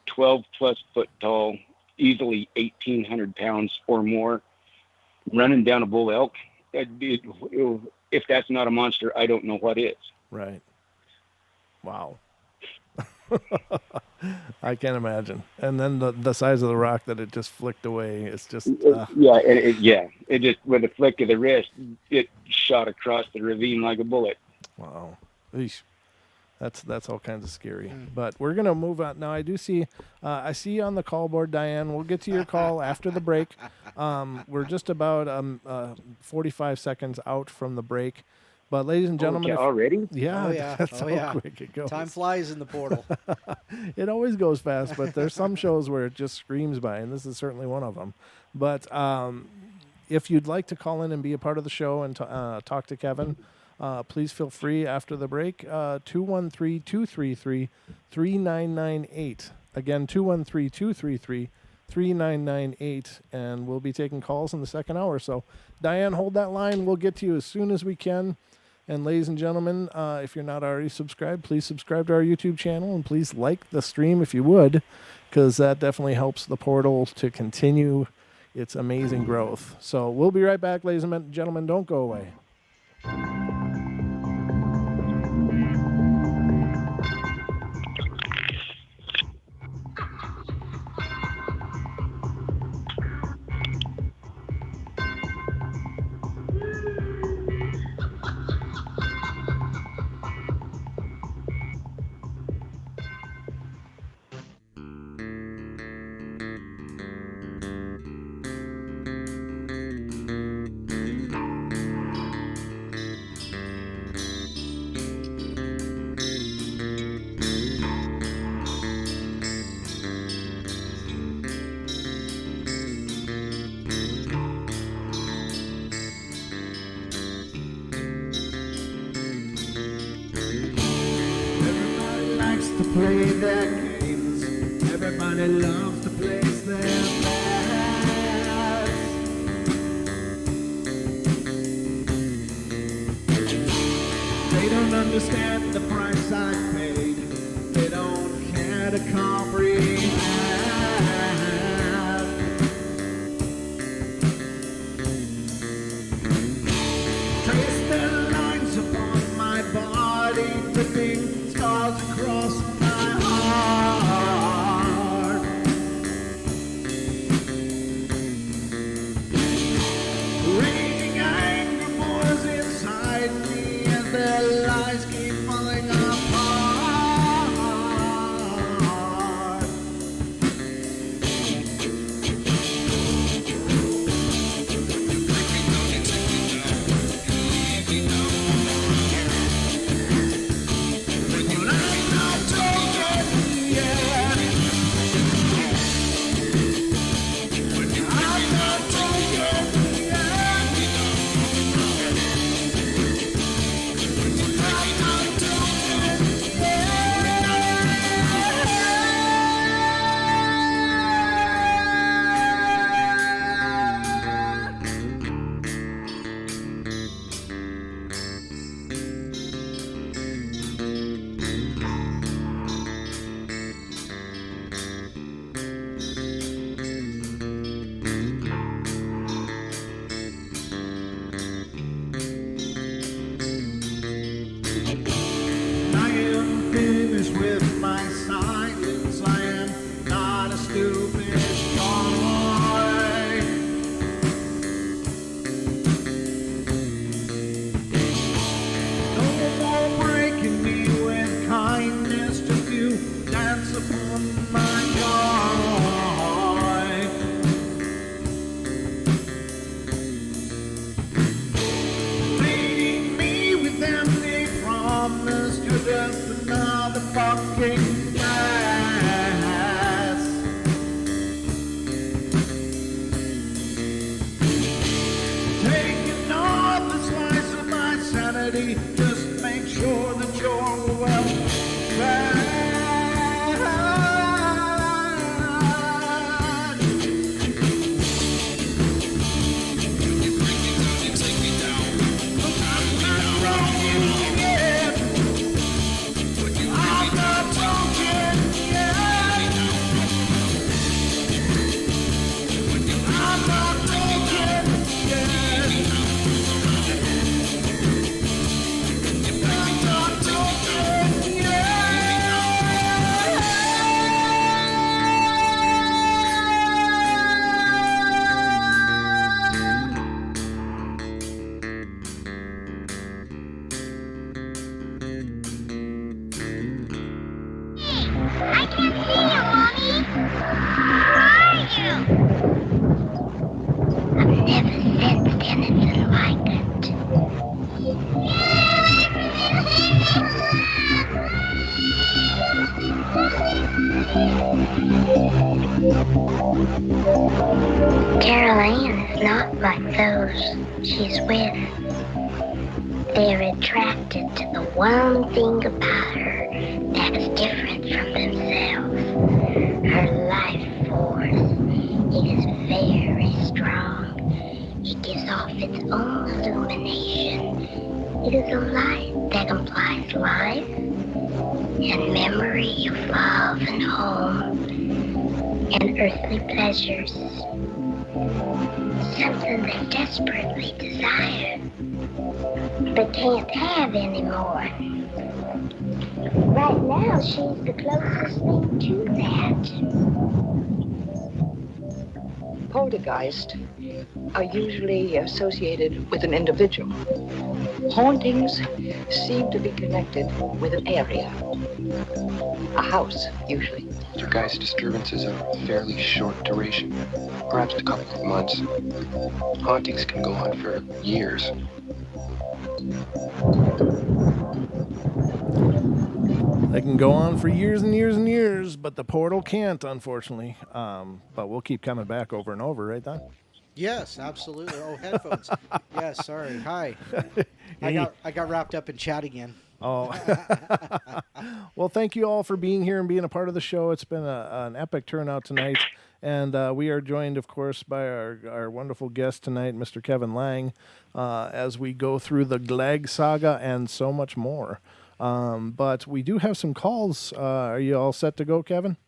12 plus foot tall, easily 1,800 pounds or more, running down a bull elk. If that's not a monster, I don't know what is. Right. Wow. I can't imagine. And then the size of the rock that it just flicked away. It's just It just, with a flick of the wrist, it shot across the ravine like a bullet. Wow. Eesh. That's all kinds of scary. But we're gonna move on now. I do see, I see you on the call board, Diane. We'll get to your call after the break. We're just about 45 seconds out from the break. But ladies and gentlemen, already? Yeah, that's how quick it goes. Time flies in the portal. It always goes fast, but there's some shows where it just screams by, and this is certainly one of them. But if you'd like to call in and be a part of the show and talk to Kevin, please feel free after the break. 213-233-3998. Again, 213-233-3998. And we'll be taking calls in the second hour. So, Diane, hold that line. We'll get to you as soon as we can. And ladies and gentlemen, if you're not already subscribed, please subscribe to our YouTube channel. And please like the stream if you would, because that definitely helps the portal to continue its amazing growth. So we'll be right back, ladies and gentlemen. Don't go away. Play their games. Everybody loves to place their bets. They don't understand the price I paid. They don't care to comprehend. Trace their lines upon my body, dripping scars across my heart. Raging anger pours inside me as their lies keep falling apart. Carol Ann is not like those she's with. They're attracted to the one thing about her that's different from themselves. Her life force is very strong. It gives off its own illumination. It is a light that implies life and memory of love and home and earthly pleasures. Something they desperately desire, but can't have anymore. Right now, she's the closest thing to that. Poltergeists are usually associated with an individual. Hauntings seem to be connected with an area. A house, usually. Poltergeist disturbances are of fairly short duration, perhaps a couple of months. Hauntings can go on for years. They can go on for years and years and years, but the portal can't, unfortunately. But we'll keep coming back over and over, right, Don? Yes, absolutely. Oh, headphones. Yes, sorry. Hi. I got wrapped up in chat again. Oh. Well, thank you all for being here and being a part of the show. It's been an epic turnout tonight. And we are joined, of course, by our wonderful guest tonight, Mr. Kevin Laing, as we go through the Glagg Saga and so much more. But we do have some calls. Are you all set to go, Kevin?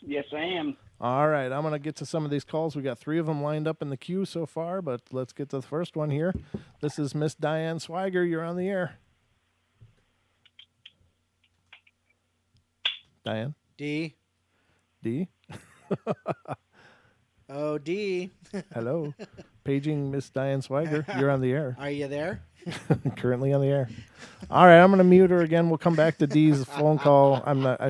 Yes, I am. All right, I'm going to get to some of these calls. We got 3 of them lined up in the queue so far, but let's get to the first one here. This is Miss Diane Swiger. You're on the air. Diane? D. D? Oh, D. Hello. Paging Miss Diane Swiger. You're on the air. Are you there? Currently on the air. All right, I'm going to mute her again. We'll come back to Dee's phone call.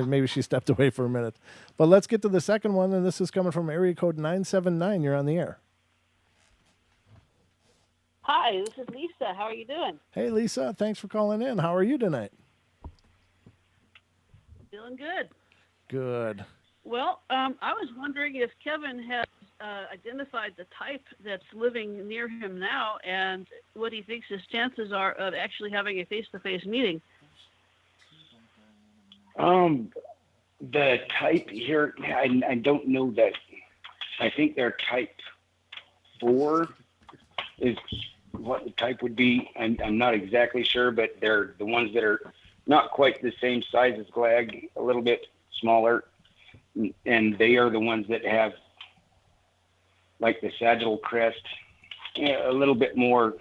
Maybe she stepped away for a minute. But let's get to the second one, and this is coming from area code 979. You're on the air. Hi, this is Lisa. How are you doing? Hey, Lisa. Thanks for calling in. How are you tonight? Feeling good. Good. Well, I was wondering if Kevin has identified the type that's living near him now and what he thinks his chances are of actually having a face-to-face meeting. The type here, I don't know that. I think they're type 4 is what the type would be. I'm not exactly sure, but they're the ones that are not quite the same size as Glagg, a little bit smaller, and they are the ones that have like the sagittal crest, a little bit more,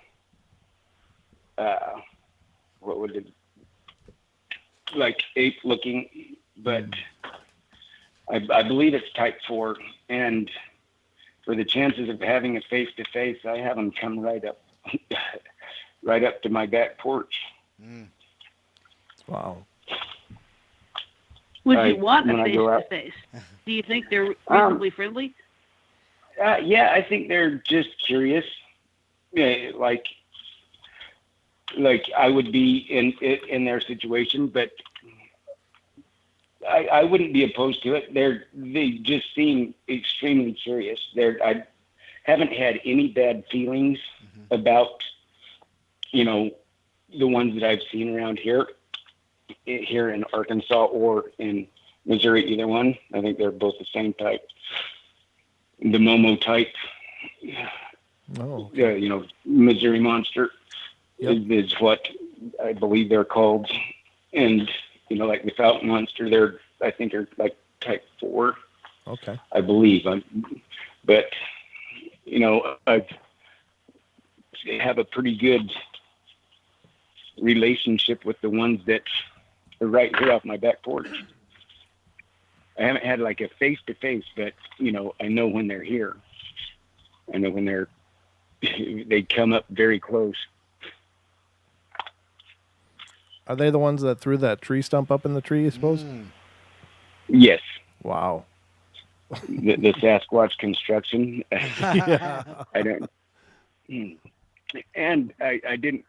what would it, like ape looking, but I believe it's type 4. And for the chances of having a face-to-face, I have them come right up to my back porch. Mm. Wow. Would you want a face-to-face? Do you think they're reasonably friendly? Yeah, I think they're just curious. Yeah, like I would be in their situation, but I wouldn't be opposed to it. They just seem extremely curious. I haven't had any bad feelings about, the ones that I've seen around here in Arkansas or in Missouri, either one. I think they're both the same type. The Momo type, Missouri monster is what I believe they're called. And, like the fountain monster, I think they're like type 4. Okay. I believe. But, I have a pretty good relationship with the ones that are right here off my back porch. I haven't had like a face-to-face, but, I know when they're here. I know when they come up very close. Are they the ones that threw that tree stump up in the tree, I suppose? Mm. Yes. Wow. The Sasquatch construction. Yeah. I don't. And I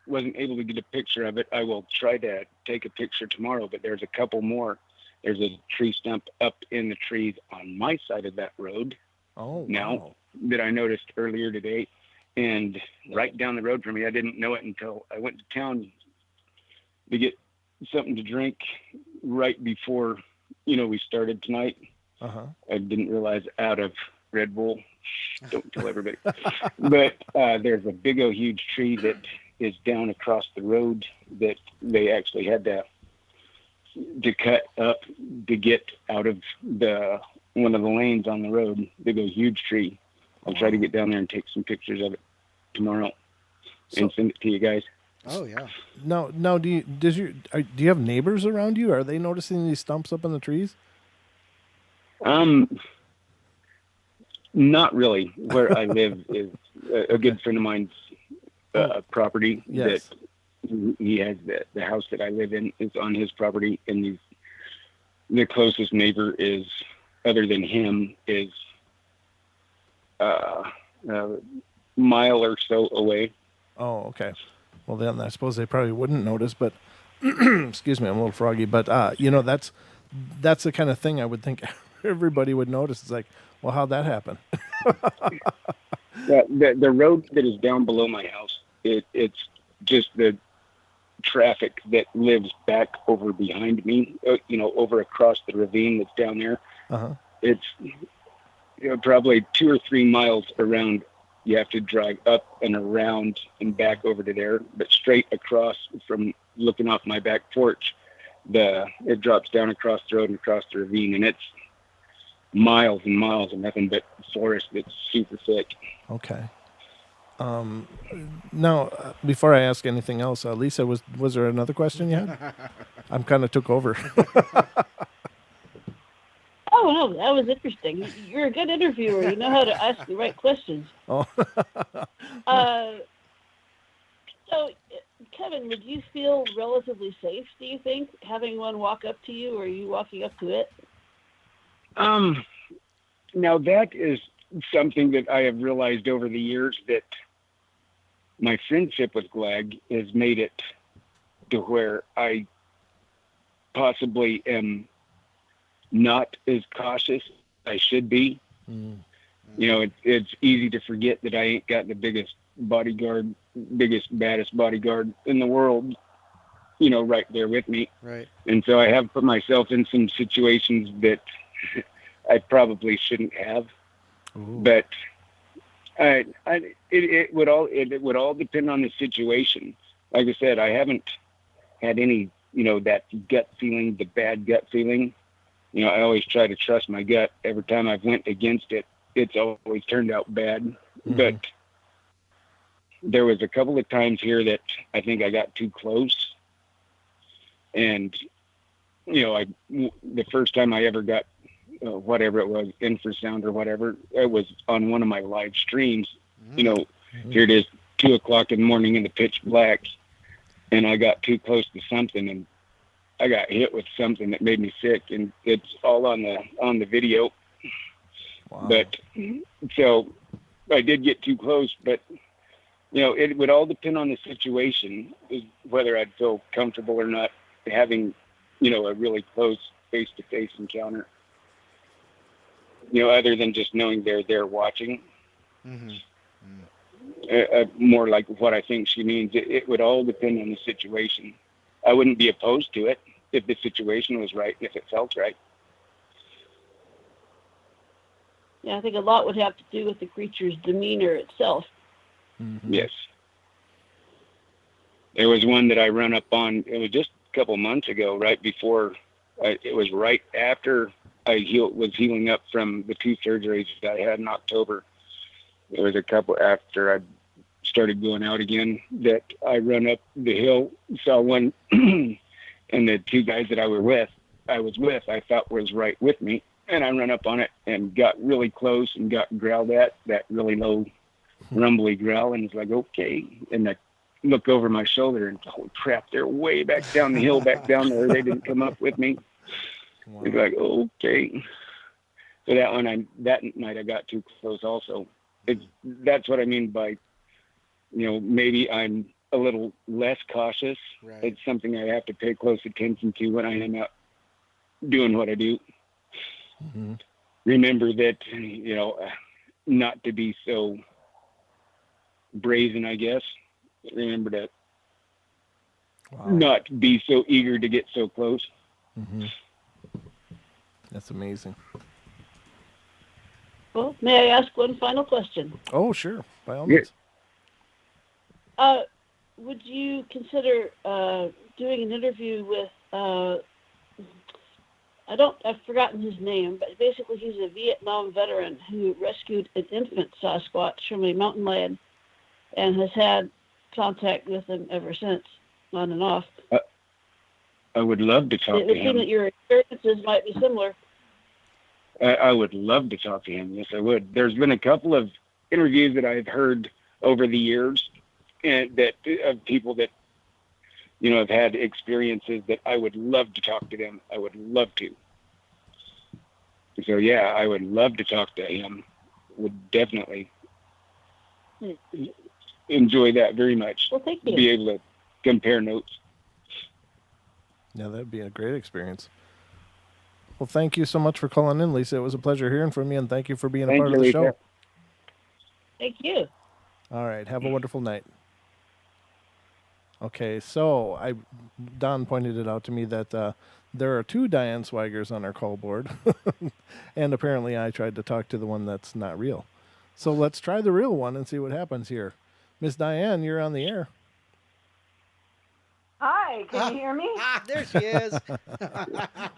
wasn't able to get a picture of it. I will try to take a picture tomorrow, but there's a couple more. There's a tree stump up in the trees on my side of that road. Oh, now wow. that I noticed earlier today. And right down the road from me, I didn't know it until I went to town to get something to drink right before, we started tonight. Uh-huh. I didn't realize out of Red Bull. Don't tell everybody. But there's a big old huge tree that is down across the road that they actually had to cut up to get out of one of the lanes on the road. Big old huge tree. I'll try to get down there and take some pictures of it tomorrow and send it to you guys. Oh yeah. No. Do you have neighbors around you? Are they noticing these stumps up in the trees? Not really. Where I live is a good friend of mine's property. Yes. That he has the house that I live in is on his property, and the closest neighbor is, other than him, is a mile or so away. Oh, okay. Well, then I suppose they probably wouldn't notice, but excuse me, I'm a little froggy. But that's the kind of thing I would think everybody would notice. It's like, well, how'd that happen? The road that is down below my house, it's just the traffic that lives back over behind me, over across the ravine that's down there. Uh-huh. It's probably 2 or 3 miles around. You have to drive up and around and back over to there, but straight across from looking off my back porch, it drops down across the road and across the ravine, and it's miles and miles of nothing but forest that's super thick. Okay. Now, before I ask anything else, Lisa, was there another question you had? I'm kind of took over. Oh, no, that was interesting. You're a good interviewer. You know how to ask the right questions. Oh. So, Kevin, would you feel relatively safe, do you think, having one walk up to you, or you walking up to it? Now that is something that I have realized over the years, that my friendship with Glagg has made it to where I possibly am not as cautious as I should be. Mm. It's easy to forget that I ain't got the biggest, baddest bodyguard in the world, right there with me. Right. And so I have put myself in some situations that I probably shouldn't have. Ooh. But it would all depend on the situation. Like I said, I haven't had any, that gut feeling, the bad gut feeling. I always try to trust my gut. Every time I've went against it, it's always turned out bad. Mm-hmm. But there was a couple of times here that I think I got too close. And, the first time I ever got whatever it was, infrasound or whatever, it was on one of my live streams. Mm-hmm. Here it is, 2:00 in the morning in the pitch black, and I got too close to something, and I got hit with something that made me sick, and it's all on the video. Wow. But so I did get too close, but it would all depend on the situation, whether I'd feel comfortable or not having, a really close face-to-face encounter. Other than just knowing they're there watching. Mm-hmm. More like what I think she means. It would all depend on the situation. I wouldn't be opposed to it if the situation was right, if it felt right. Yeah, I think a lot would have to do with the creature's demeanor itself. Mm-hmm. Yes. There was one that I run up on, it was just a couple months ago, right before, it was right after I was healing up from the 2 surgeries that I had in October. There was a couple after I started going out again that I run up the hill, saw one, and the 2 guys that I was with, I thought was right with me. And I run up on it and got really close and got growled at, that really low rumbly growl. And it's like, okay. And I look over my shoulder and, holy crap, they're way back down the hill, back down there. They didn't come up with me. Wow. It's like, okay. So that night I got too close also. That's what I mean by, maybe I'm a little less cautious. Right. It's something I have to pay close attention to when I am out doing what I do. Mm-hmm. Remember that, not to be so brazen, I guess. Remember to not be so eager to get so close. Mm-hmm. That's amazing. Well, may I ask one final question? Oh, sure. By all means. Would you consider doing an interview with, I've forgotten his name, but basically he's a Vietnam veteran who rescued an infant Sasquatch from a mountain lion and has had contact with him ever since, on and off. I would love to talk to him. It would seem that your experiences might be similar. I would love to talk to him. Yes, I would. There's been a couple of interviews that I've heard over the years, and that of people that have had experiences that I would love to talk to them. I would love to. So yeah, I would love to talk to him. Would definitely enjoy that very much. Well, thank you. Be able to compare notes. Yeah, that'd be a great experience. Well, thank you so much for calling in, Lisa. It was a pleasure hearing from you, and thank you for being a part of the show. Thank you. All right. Have a wonderful night. Okay, so Don pointed it out to me that there are 2 Diane Swigers on our call board, and apparently I tried to talk to the one that's not real. So let's try the real one and see what happens here. Miss Diane, you're on the air. Hi, can you hear me? There she is.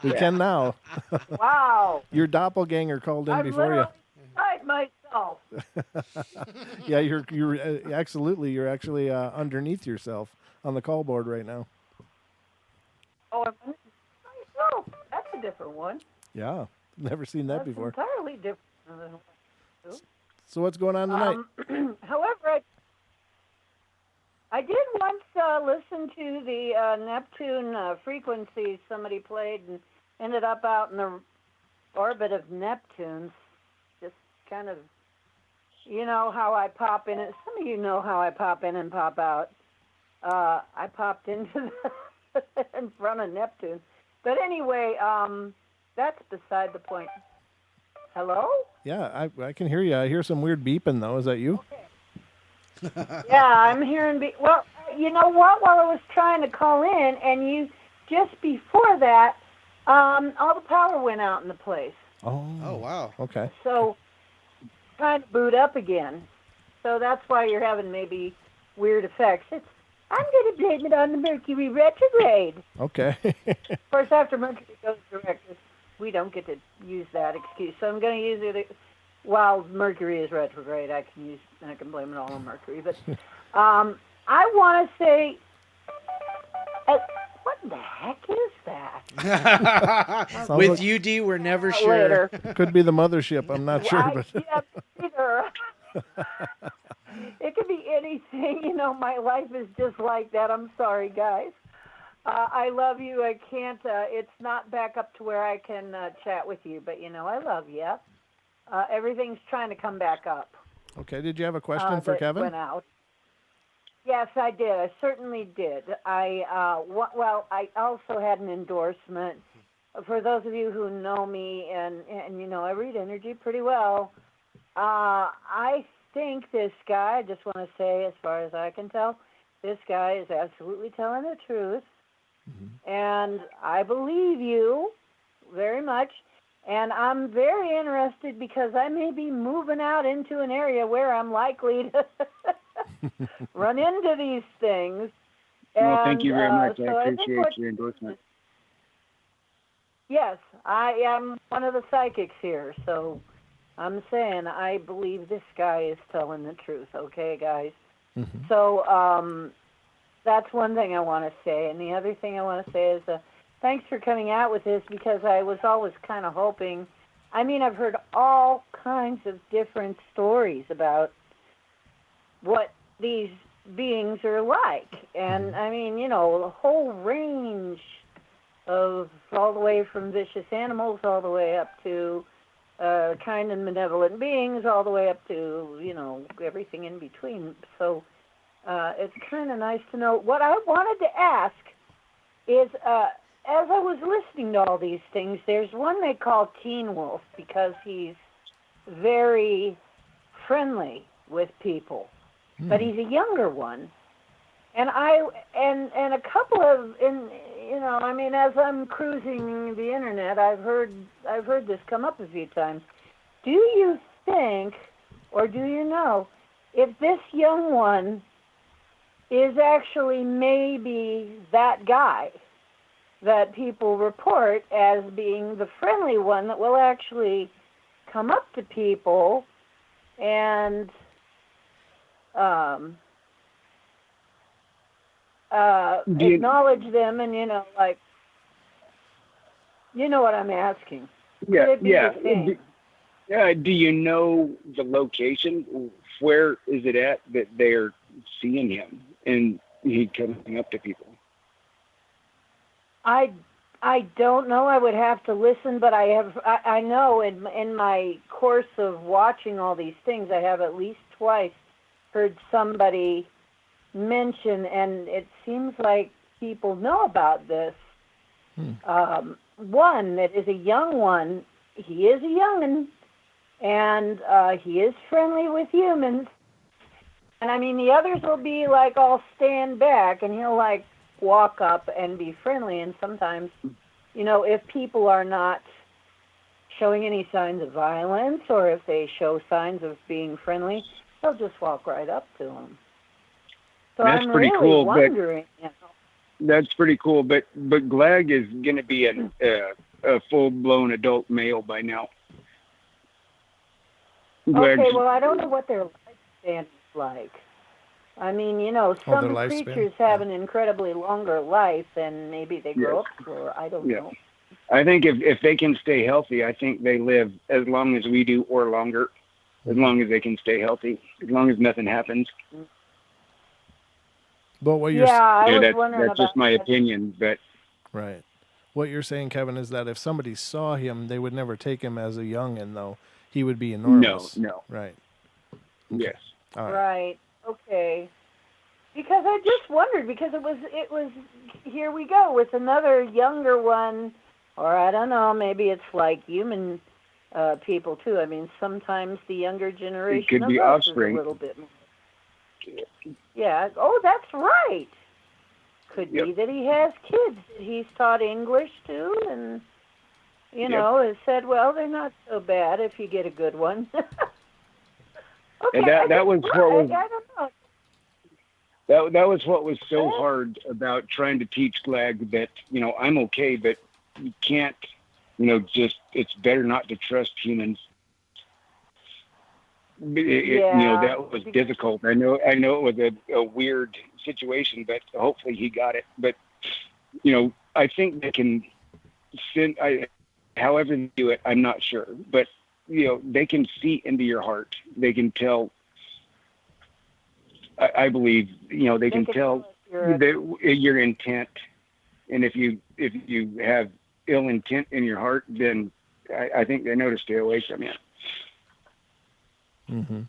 We can now. Wow. Your doppelganger called in before you. I'm myself. Yeah, you're absolutely. You're actually underneath yourself on the call board right now. Oh, I'm myself. That's a different one. Yeah, never seen that before. Entirely different. So what's going on tonight? However, I did once listen to the Neptune frequencies somebody played and ended up out in the orbit of Neptune. Just kind of, how I pop in it. Some of you know how I pop in and pop out. I popped into in front of Neptune. But anyway, that's beside the point. Hello? Yeah, I can hear you. I hear some weird beeping, though. Is that you? Okay. Yeah, I'm hearing. Well, you know what? While I was trying to call in, and just before that, all the power went out in the place. Oh, wow. Okay. So, trying to boot up again. So that's why you're having maybe weird effects. I'm going to blame it on the Mercury retrograde. Okay. Of course, after Mercury goes direct, we don't get to use that excuse. So I'm going to use it. While Mercury is retrograde, I can blame it all on Mercury. But I want to say, what the heck is that? With UD, we're never sure. Later. Could be the mothership. I'm not sure, but Either. It could be anything. My life is just like that. I'm sorry, guys. I love you. I can't. It's not back up to where I can chat with you, but I love you. Everything's trying to come back up. Okay. Did you have a question for Kevin? Went out. Yes, I did. I certainly did. I also had an endorsement. For those of you who know me, and I read energy pretty well. I think this guy. I just want to say, as far as I can tell, this guy is absolutely telling the truth, and I believe you very much. And I'm very interested because I may be moving out into an area where I'm likely to run into these things. Well, thank you very much. So I appreciate your endorsement. Yes, I am one of the psychics here, so I'm saying I believe this guy is telling the truth. Okay, guys? So that's one thing I want to say. And the other thing I want to say is thanks for coming out with this, because I was always kind of hoping. I mean, I've heard all kinds of different stories about what these beings are like. And, I mean, the whole range of all the way from vicious animals all the way up to kind and benevolent beings, all the way up to, everything in between. So it's kind of nice to know. What I wanted to ask is, as I was listening to all these things, there's one they call Teen Wolf because he's very friendly with people, but he's a younger one. And and a couple of I mean, as I'm cruising the internet, I've heard this come up a few times. Do you think, or do you know, if this young one is actually maybe that guy that people report as being the friendly one that will actually come up to people and acknowledge them, and like, you know what I'm asking? Yeah, Could it be yeah. the same? Do you know the location? Where is it at that they're seeing him and he coming up to people? I don't know. I would have to listen, but I know in my course of watching all these things, I have at least twice heard somebody mention, and it seems like people know about this. One that is a young one. He is a young'un, and he is friendly with humans. And I mean, the others will be like all stand back, and he'll like walk up and be friendly. And sometimes, if people are not showing any signs of violence, or if they show signs of being friendly, they'll just walk right up to them. So That's I'm pretty really cool, wondering. That's pretty cool, but Glagg is going to be a full-blown adult male by now. Okay, well, I don't know what their lifespan is like. I mean, some creatures have an incredibly longer life, and maybe they grow up slower. I don't know. I think if they can stay healthy, I think they live as long as we do or longer, as long as they can stay healthy, as long as nothing happens. But what you're that's just my opinion, but right. What you're saying, Kevin, is that if somebody saw him, they would never take him as a youngin, though. He would be enormous. No. Right. Okay. Yes. All right. Okay. Because I just wondered, because it was here we go with another younger one, or I don't know, maybe it's like human people too. I mean, sometimes the younger generation it could of be us offspring. is a little bit more. Yeah. Oh, that's right. Could be that he has kids that he's taught English to, and has said, well, they're not so bad if you get a good one. Okay, and that was what was. I don't know. That was what was so hard about trying to teach Glagg that, I'm okay, but you can't, it's better not to trust humans. That was difficult. I know it was a weird situation, but hopefully he got it. But, I think they can send, however they do it, I'm not sure. But, they can see into your heart. They can tell. I believe, they can tell your intent, and if you have ill intent in your heart, then I think they know to stay away from you. Mm-hmm.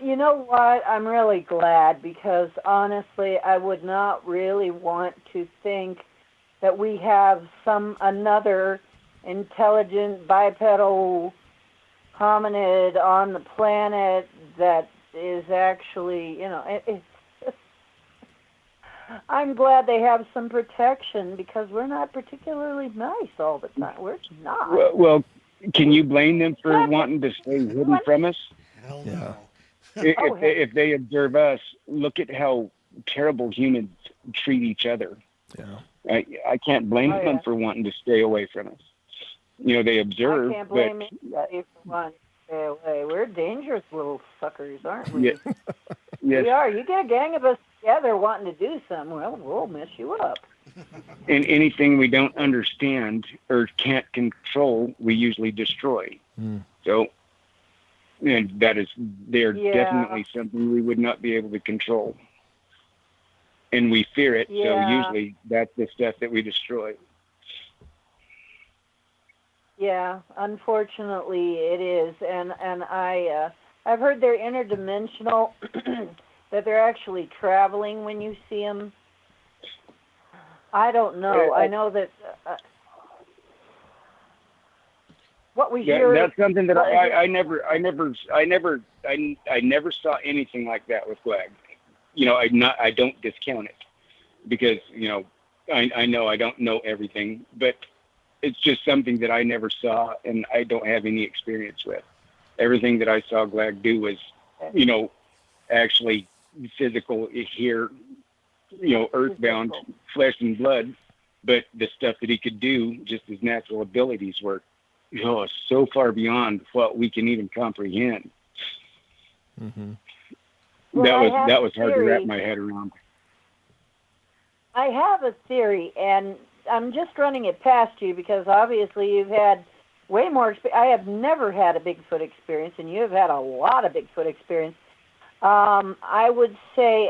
You know what? I'm really glad, because honestly, I would not really want to think that we have another intelligent bipedal hominid on the planet that is actually, I'm glad they have some protection, because we're not particularly nice all the time. We're not. Well, can you blame them for wanting to stay hidden from us? Hell no. If they observe us, look at how terrible humans treat each other. Yeah. I can't blame them for wanting to stay away from us. They observe. I can't blame anybody for wanting to stay away. We're dangerous little suckers, aren't we? Yes. We are. You get a gang of us together wanting to do something, well, we'll mess you up. And anything we don't understand or can't control, we usually destroy. So, and they're definitely something we would not be able to control. And we fear it, so usually that's the stuff that we destroy. Yeah, unfortunately it is, and I've heard they're interdimensional, that they're actually traveling when you see them. I don't know. I know that. What was your? That's something that I never saw anything like that with Glagg. I don't discount it because I know I don't know everything, but it's just something that I never saw and I don't have any experience with. Everything that I saw Glagg do was, actually physical here, earthbound, flesh and blood. But the stuff that he could do, just his natural abilities were, so far beyond what we can even comprehend. Mm-hmm. That was hard to wrap my head around. I have a theory, and I'm just running it past you because obviously you've had way more experience. I have never had a Bigfoot experience, and you have had a lot of Bigfoot experience. I would say,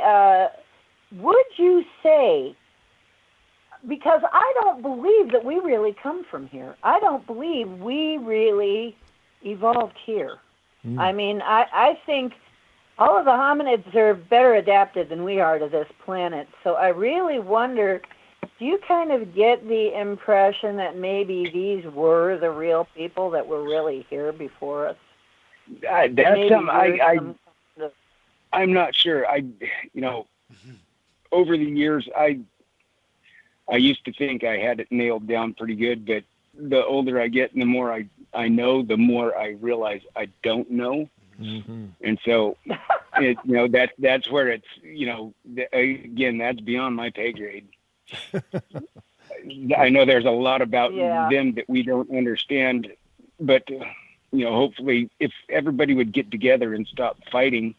would you say, because I don't believe that we really come from here. I don't believe we really evolved here. I mean, I think all of the hominids are better adapted than we are to this planet. So I really wonder, do you kind of get the impression that maybe these were the real people that were really here before us? That's something I'm not sure. Over the years, I used to think I had it nailed down pretty good, but the older I get and the more I know, the more I realize I don't know. Mm-hmm. And so, that's where it's, again, that's beyond my pay grade. I know there's a lot about them that we don't understand, but, hopefully if everybody would get together and stop fighting,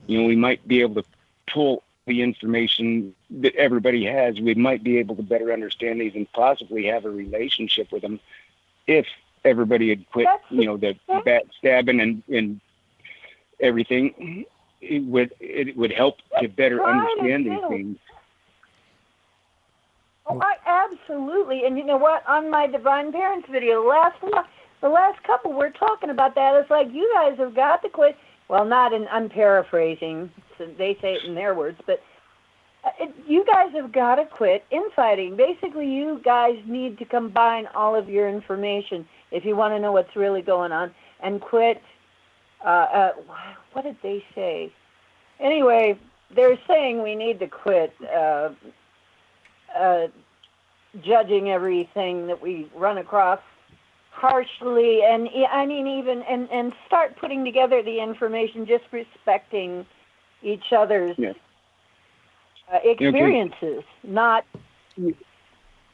we might be able to pull the information that everybody has. We might be able to better understand these and possibly have a relationship with them if everybody had quit, the backstabbing and everything. It would help to better understand these things. Oh, absolutely. And you know what? On my Divine Parents video, the last couple we're talking about that. It's like you guys have got to quit. Well, I'm paraphrasing. So they say it in their words, but you guys have got to quit infighting. Basically, you guys need to combine all of your information if you want to know what's really going on, and quit. What did they say? Anyway, they're saying we need to quit judging everything that we run across harshly, and and start putting together the information, just respecting each other's experiences. Not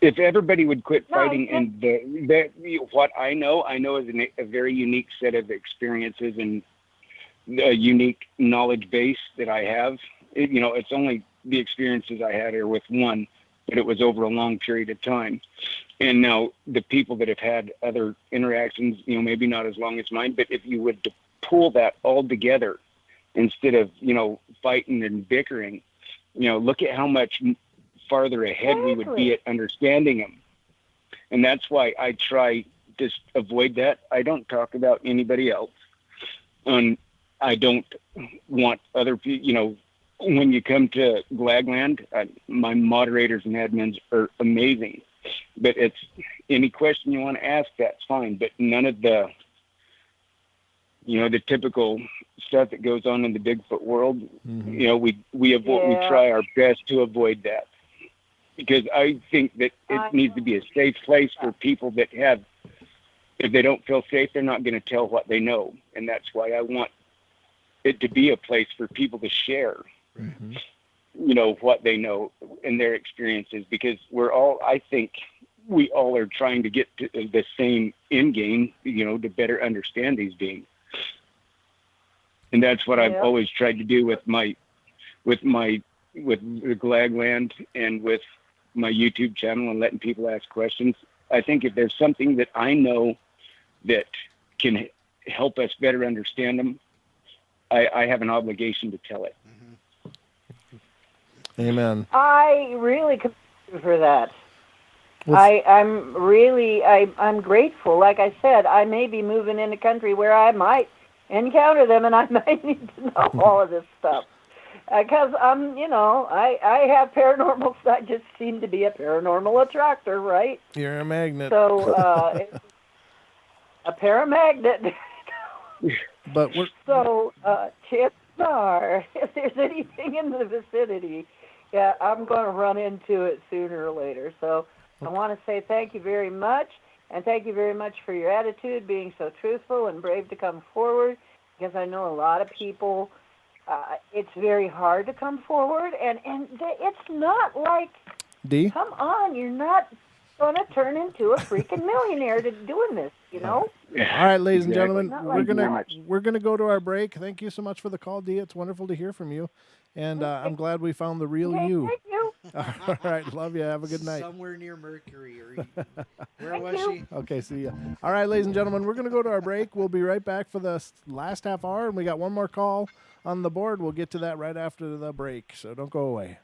if everybody would quit fighting, and what I know is a very unique set of experiences and a unique knowledge base that I have. It's only the experiences I had are with one, but it was over a long period of time. And now the people that have had other interactions, maybe not as long as mine, but if you would pull that all together instead of, fighting and bickering, look at how much farther ahead we would be at understanding them. And that's why I try to avoid that. I don't talk about anybody else. I don't want other people, when you come to Glagland, my moderators and admins are amazing. But it's any question you want to ask, that's fine. But none of the, the typical stuff that goes on in the Bigfoot world, we try our best to avoid that. Because I think that it needs to be a safe place for people that have, if they don't feel safe, they're not going to tell what they know. And that's why I want it to be a place for people to share. Mm-hmm. What they know and their experiences, because I think we all are trying to get to the same end game, to better understand these beings. And that's what I've always tried to do with the Glagland and with my YouTube channel and letting people ask questions. I think if there's something that I know that can help us better understand them, I have an obligation to tell it. Amen. I really commend you for that. I'm grateful. Like I said, I may be moving in a country where I might encounter them, and I might need to know all of this stuff. Because I have paranormal. I just seem to be a paranormal attractor, right? You're a magnet. So a paramagnet. But we're So, chances are, if there's anything in the vicinity, yeah, I'm going to run into it sooner or later. So I want to say thank you very much, and thank you very much for your attitude, being so truthful and brave to come forward, because I know a lot of people, it's very hard to come forward, and it's not like, D. come on, you're not going to turn into a freaking millionaire to doing this, you know? All right, ladies and gentlemen, Not we're gonna go to our break. Thank you so much for the call, Dee. It's wonderful to hear from you, and I'm glad we found the real Okay, you. thank you. All right, love you. Have a good night. Somewhere near Mercury, or where was she? Okay, see ya. All right, ladies and gentlemen, we're gonna go to our break. We'll be right back for the last half hour, and we got one more call on the board. We'll get to that right after the break, so don't go away.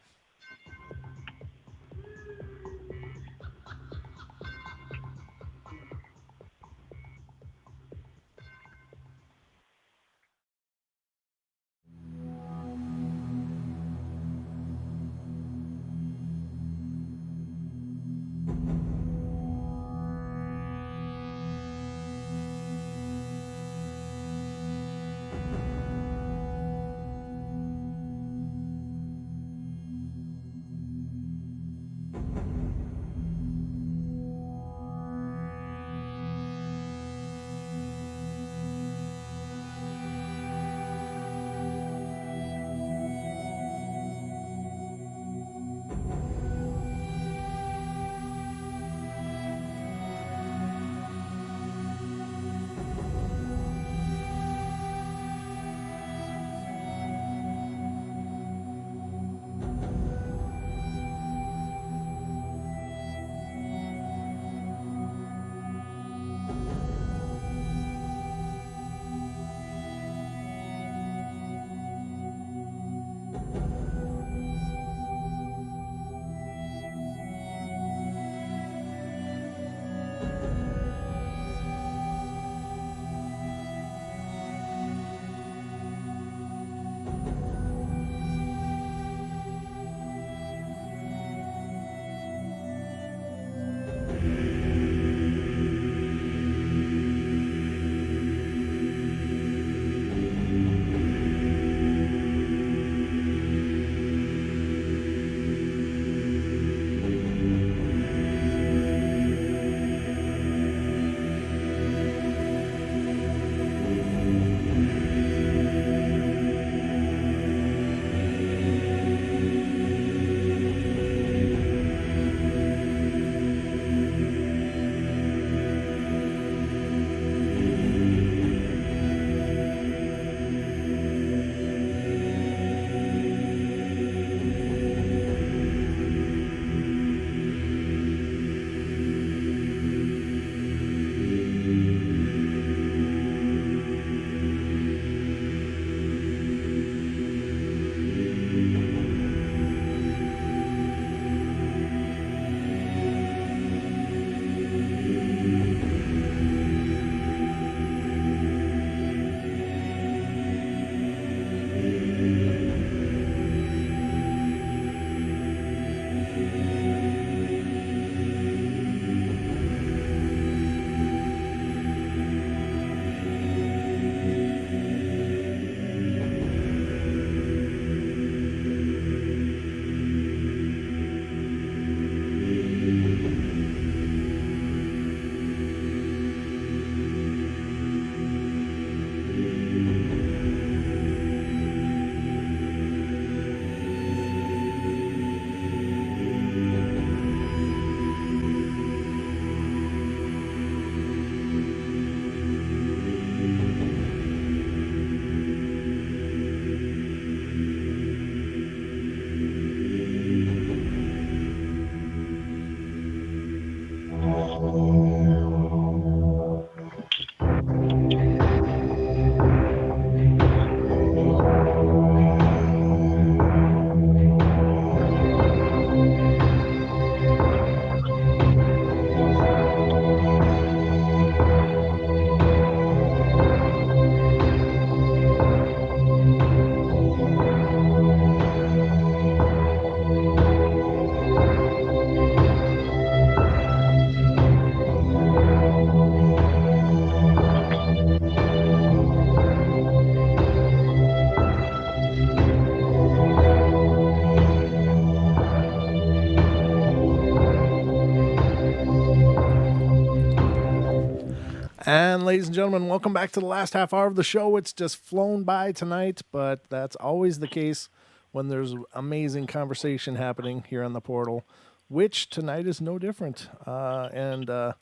again, ladies and gentlemen, welcome back to the last half hour of the show. It's just flown by tonight, but that's always the case when there's amazing conversation happening here on the portal, which tonight is no different. And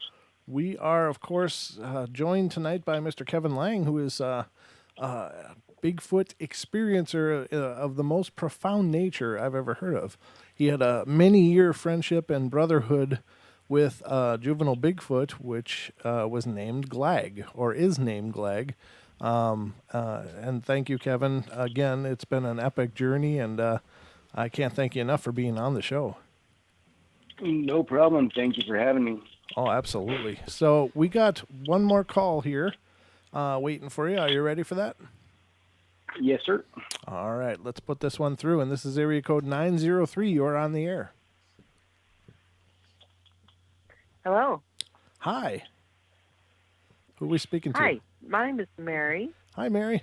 we are, of course, joined tonight by Mr. Kevin Laing, who is Bigfoot experiencer of the most profound nature I've ever heard of. He had a many-year friendship and brotherhood with juvenile Bigfoot, which was named Glagg, or is named Glagg. And thank you, Kevin. Again, it's been an epic journey, and I can't thank you enough for being on the show. No problem. Thank you for having me. Oh, absolutely. So we got one more call here waiting for you. Are you ready for that? Yes, sir. All right, let's put this one through. And this is area code 903. You're on the air. Hello. Hi. Who are we speaking to? Hi, my name is Mary. Hi, Mary.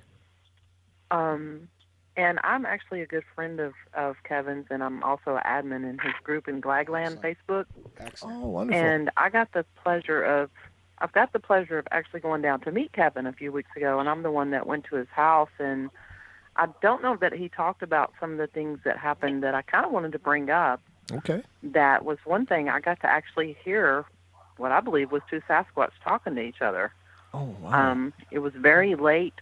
And I'm actually a good friend of Kevin's, and I'm also an admin in his group in Glagland Facebook. Excellent. Oh, wonderful. And I've got the pleasure of actually going down to meet Kevin a few weeks ago, and I'm the one that went to his house, and I don't know that he talked about some of the things that happened that I kind of wanted to bring up. Okay. That was one thing I got to actually hear what I believe was two Sasquatch talking to each other. Oh, wow. It was very late.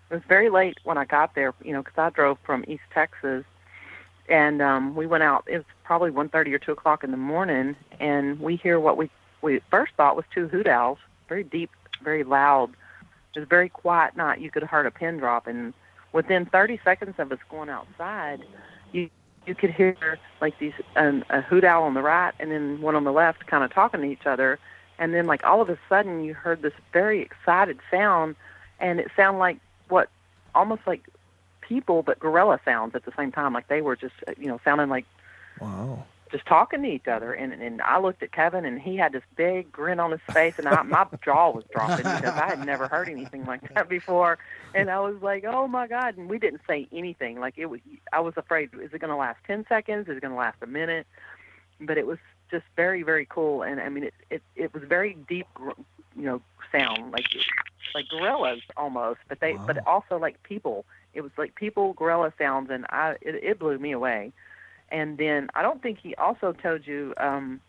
It was very late when I got there, because I drove from East Texas, and we went out. It was probably 1:30 or 2 o'clock in the morning, and we hear what we first thought was two hoot owls, very deep, very loud. It was a very quiet night. You could have heard a pin drop, and within 30 seconds of us going outside, you could hear like these a hoot owl on the right and then one on the left kind of talking to each other, and then like all of a sudden you heard this very excited sound, and it sounded like almost like people but gorilla sounds at the same time, like they were just sounding like wow, just talking to each other. And I looked at Kevin, and he had this big grin on his face, and my jaw was dropping because I had never heard anything like that before. And I was like, oh my God. And we didn't say anything. Like I was afraid, is it going to last 10 seconds? Is it going to last a minute? But it was just very, very cool. And I mean, it was very deep, sound, like gorillas almost, but but also like people. It was like people, gorilla sounds, and it blew me away. And then I don't think he also told you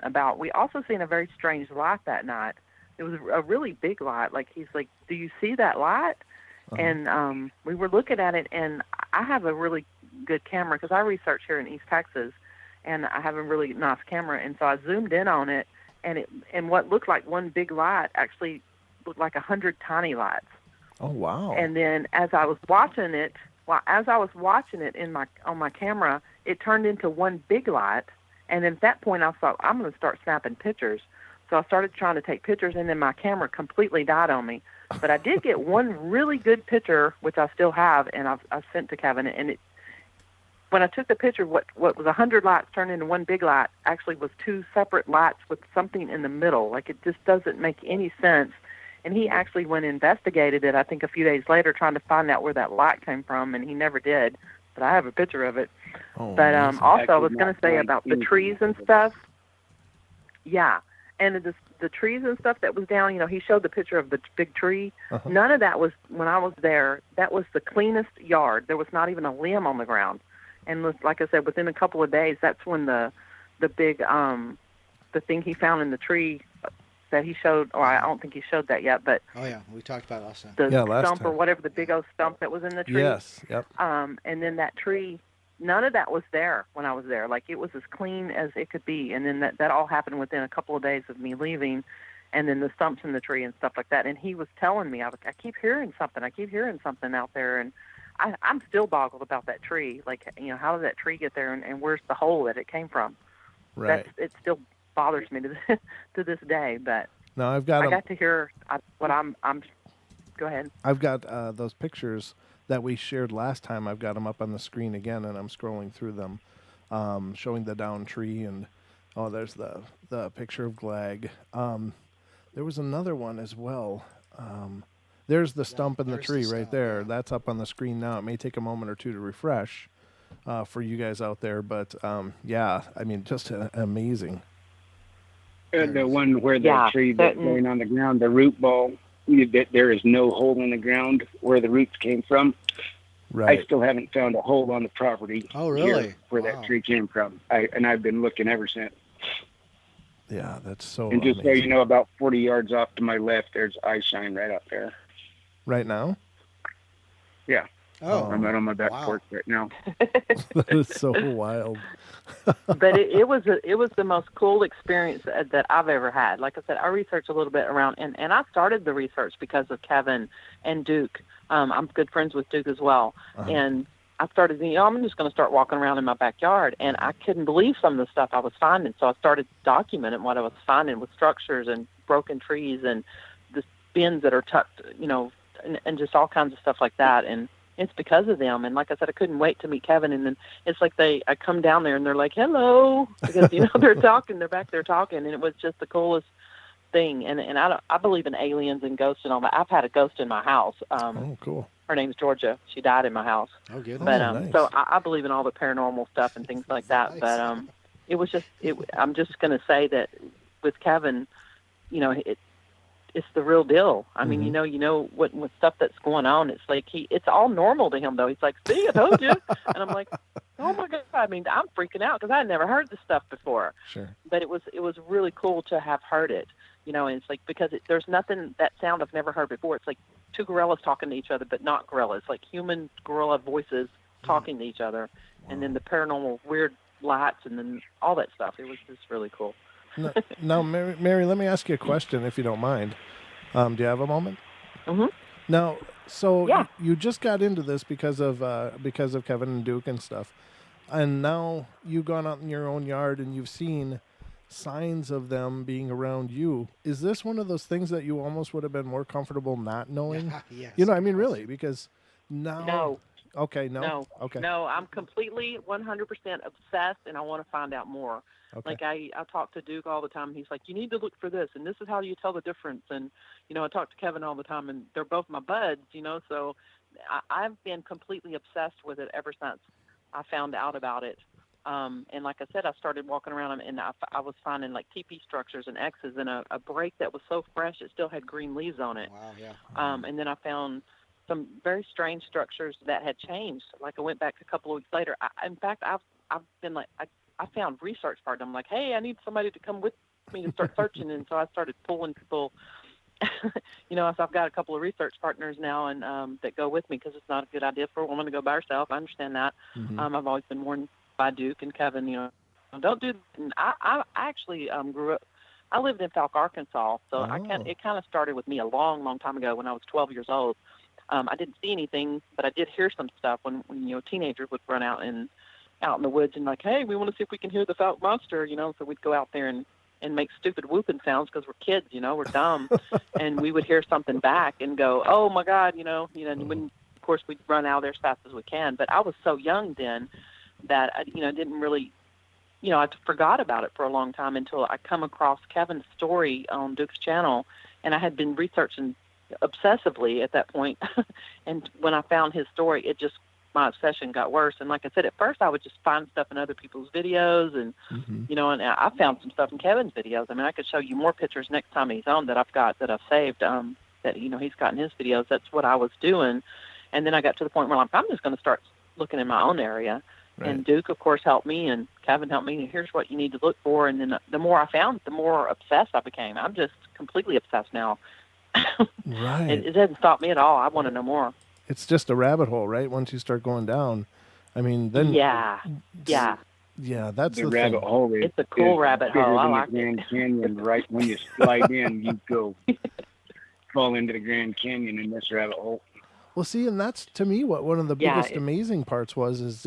about, we also seen a very strange light that night. It was a really big light. Like he's like, do you see that light? Uh-huh. And we were looking at it, and I have a really good camera because I research here in East Texas, and I have a really nice camera. And so I zoomed in on it, and what looked like one big light actually looked like 100 tiny lights. Oh, wow. And then as I was watching it on my camera, it turned into one big light. And at that point, I thought, I'm going to start snapping pictures. So I started trying to take pictures, and then my camera completely died on me. But I did get one really good picture, which I still have, and I've sent to Kevin. And when I took the picture, what was 100 lights turned into one big light actually was two separate lights with something in the middle. Like, it just doesn't make any sense. And he actually went and investigated it, I think, a few days later, trying to find out where that light came from, and he never did. But I have a picture of it. Oh, but also, I was going to say about the trees and stuff. Yeah. And the trees and stuff that was down, he showed the picture of the big tree. Uh-huh. None of that was, when I was there, that was the cleanest yard. There was not even a limb on the ground. And like I said, within a couple of days, that's when the big, the thing he found in the tree that he showed, or I don't think he showed that yet, but... Oh, yeah, we talked about it last time. The stump or whatever, the big old stump that was in the tree. Yes, yep. And then that tree, none of that was there when I was there. Like, it was as clean as it could be. And then that all happened within a couple of days of me leaving, and then the stumps in the tree and stuff like that. And he was telling me, I keep hearing something. I keep hearing something out there. And I'm still boggled about that tree. Like, how did that tree get there, and where's the hole that it came from? Right. It still bothers me to this day. But now I got to hear what I'm. Go ahead. I've got those pictures that we shared last time. I've got them up on the screen again, and I'm scrolling through them, showing the down tree, and there's the picture of Glagg. There was another one as well. There's the stump in the tree right there. Yeah. That's up on the screen now. It may take a moment or two to refresh for you guys out there, but yeah, I mean, just amazing. The one where the tree that's laying on the ground, the root ball, that there is no hole in the ground where the roots came from. Right. I still haven't found a hole on the property. Oh, really? Here where that tree came from. I've been looking ever since. Yeah, that's so And just amazing. so you know, about 40 yards off to my left, there's eye shine right up there. Right now? Yeah. Oh, I'm out on my back wow. porch right now. That is so wild. But it was the most cool experience that I've ever had. Like I said, I researched a little bit around, and I started the research because of Kevin and Duke. I'm good friends with Duke as well, and I started, I'm just going to start walking around in my backyard, and I couldn't believe some of the stuff I was finding. So I started documenting what I was finding with structures and broken trees and the bins that are tucked, and just all kinds of stuff like that. And it's because of them. And like I said, I couldn't wait to meet Kevin. And then it's like I come down there and they're like, hello, because, they're talking, they're back there talking. And it was just the coolest thing. And I believe in aliens and ghosts and all that. I've had a ghost in my house. Oh, cool. Her name's Georgia. She died in my house. Oh, good. But nice. so I believe in all the paranormal stuff and things like that. Nice. But it was just, I'm just going to say that with Kevin, it's the real deal. I mean, what stuff that's going on, it's like it's all normal to him though. He's like, see, I told you. And I'm like, oh my God. I mean, I'm freaking out because I had never heard this stuff before. Sure. But it was really cool to have heard it, and it's like, because there's nothing, that sound I've never heard before. It's like two gorillas talking to each other, but not gorillas, like human gorilla voices talking to each other. Wow. And then the paranormal weird lights and then all that stuff. It was just really cool. Now, Mary, let me ask you a question, if you don't mind. Do you have a moment? Mm-hmm. Now, so Yeah. you just got into this because of Kevin and Duke and stuff, and now you've gone out in your own yard and you've seen signs of them being around you. Is this one of those things that you almost would have been more comfortable not knowing? Yes. Really, because now. No. Okay. No. No. Okay. No, I'm completely 100% obsessed, and I want to find out more. Okay. Like I talk to Duke all the time. He's like, you need to look for this, and this is how you tell the difference. And I talk to Kevin all the time, and they're both my buds. So I've been completely obsessed with it ever since I found out about it. And like I said, I started walking around, and I was finding like teepee structures and X's, and a break that was so fresh it still had green leaves on it. Wow, yeah. And then I found some very strange structures that had changed. Like I went back a couple of weeks later. In fact, I've been like, I found research partners. I'm like, hey, I need somebody to come with me to start searching. And so I started pulling people, so I've got a couple of research partners now and that go with me, because it's not a good idea for a woman to go by herself. I understand that. Mm-hmm. I've always been warned by Duke and Kevin, don't do that. And I actually grew up, I lived in Falk, Arkansas. So it kind of started with me a long, long time ago when I was 12 years old. I didn't see anything, but I did hear some stuff when teenagers would run out in the woods and like, hey, we want to see if we can hear the Falk monster, so we'd go out there and make stupid whooping sounds because we're kids, we're dumb. And we would hear something back and go, oh my God, and when, of course, we'd run out there as fast as we can. But I was so young then that I, didn't really, I forgot about it for a long time until I come across Kevin's story on Duke's channel. And I had been researching obsessively at that point. And when I found his story, my obsession got worse. And like I said, at first I would just find stuff in other people's videos and, and I found some stuff in Kevin's videos. I mean, I could show you more pictures next time he's on that I've saved, that, he's got in his videos. That's what I was doing. And then I got to the point where I'm just going to start looking in my own area. Right. And Duke, of course, helped me, and Kevin helped me. Here's what you need to look for. And then the more I found, the more obsessed I became. I'm just completely obsessed now. Right. It doesn't stop me at all. I want to know more. It's just a rabbit hole, right? Once you start going down, I mean, then yeah, that's the rabbit thing. hole. It's a cool rabbit hole. I like the Grand Canyon. Right when you slide in, you go fall into the Grand Canyon in this rabbit hole. Well, see, and that's to me what one of the biggest amazing parts was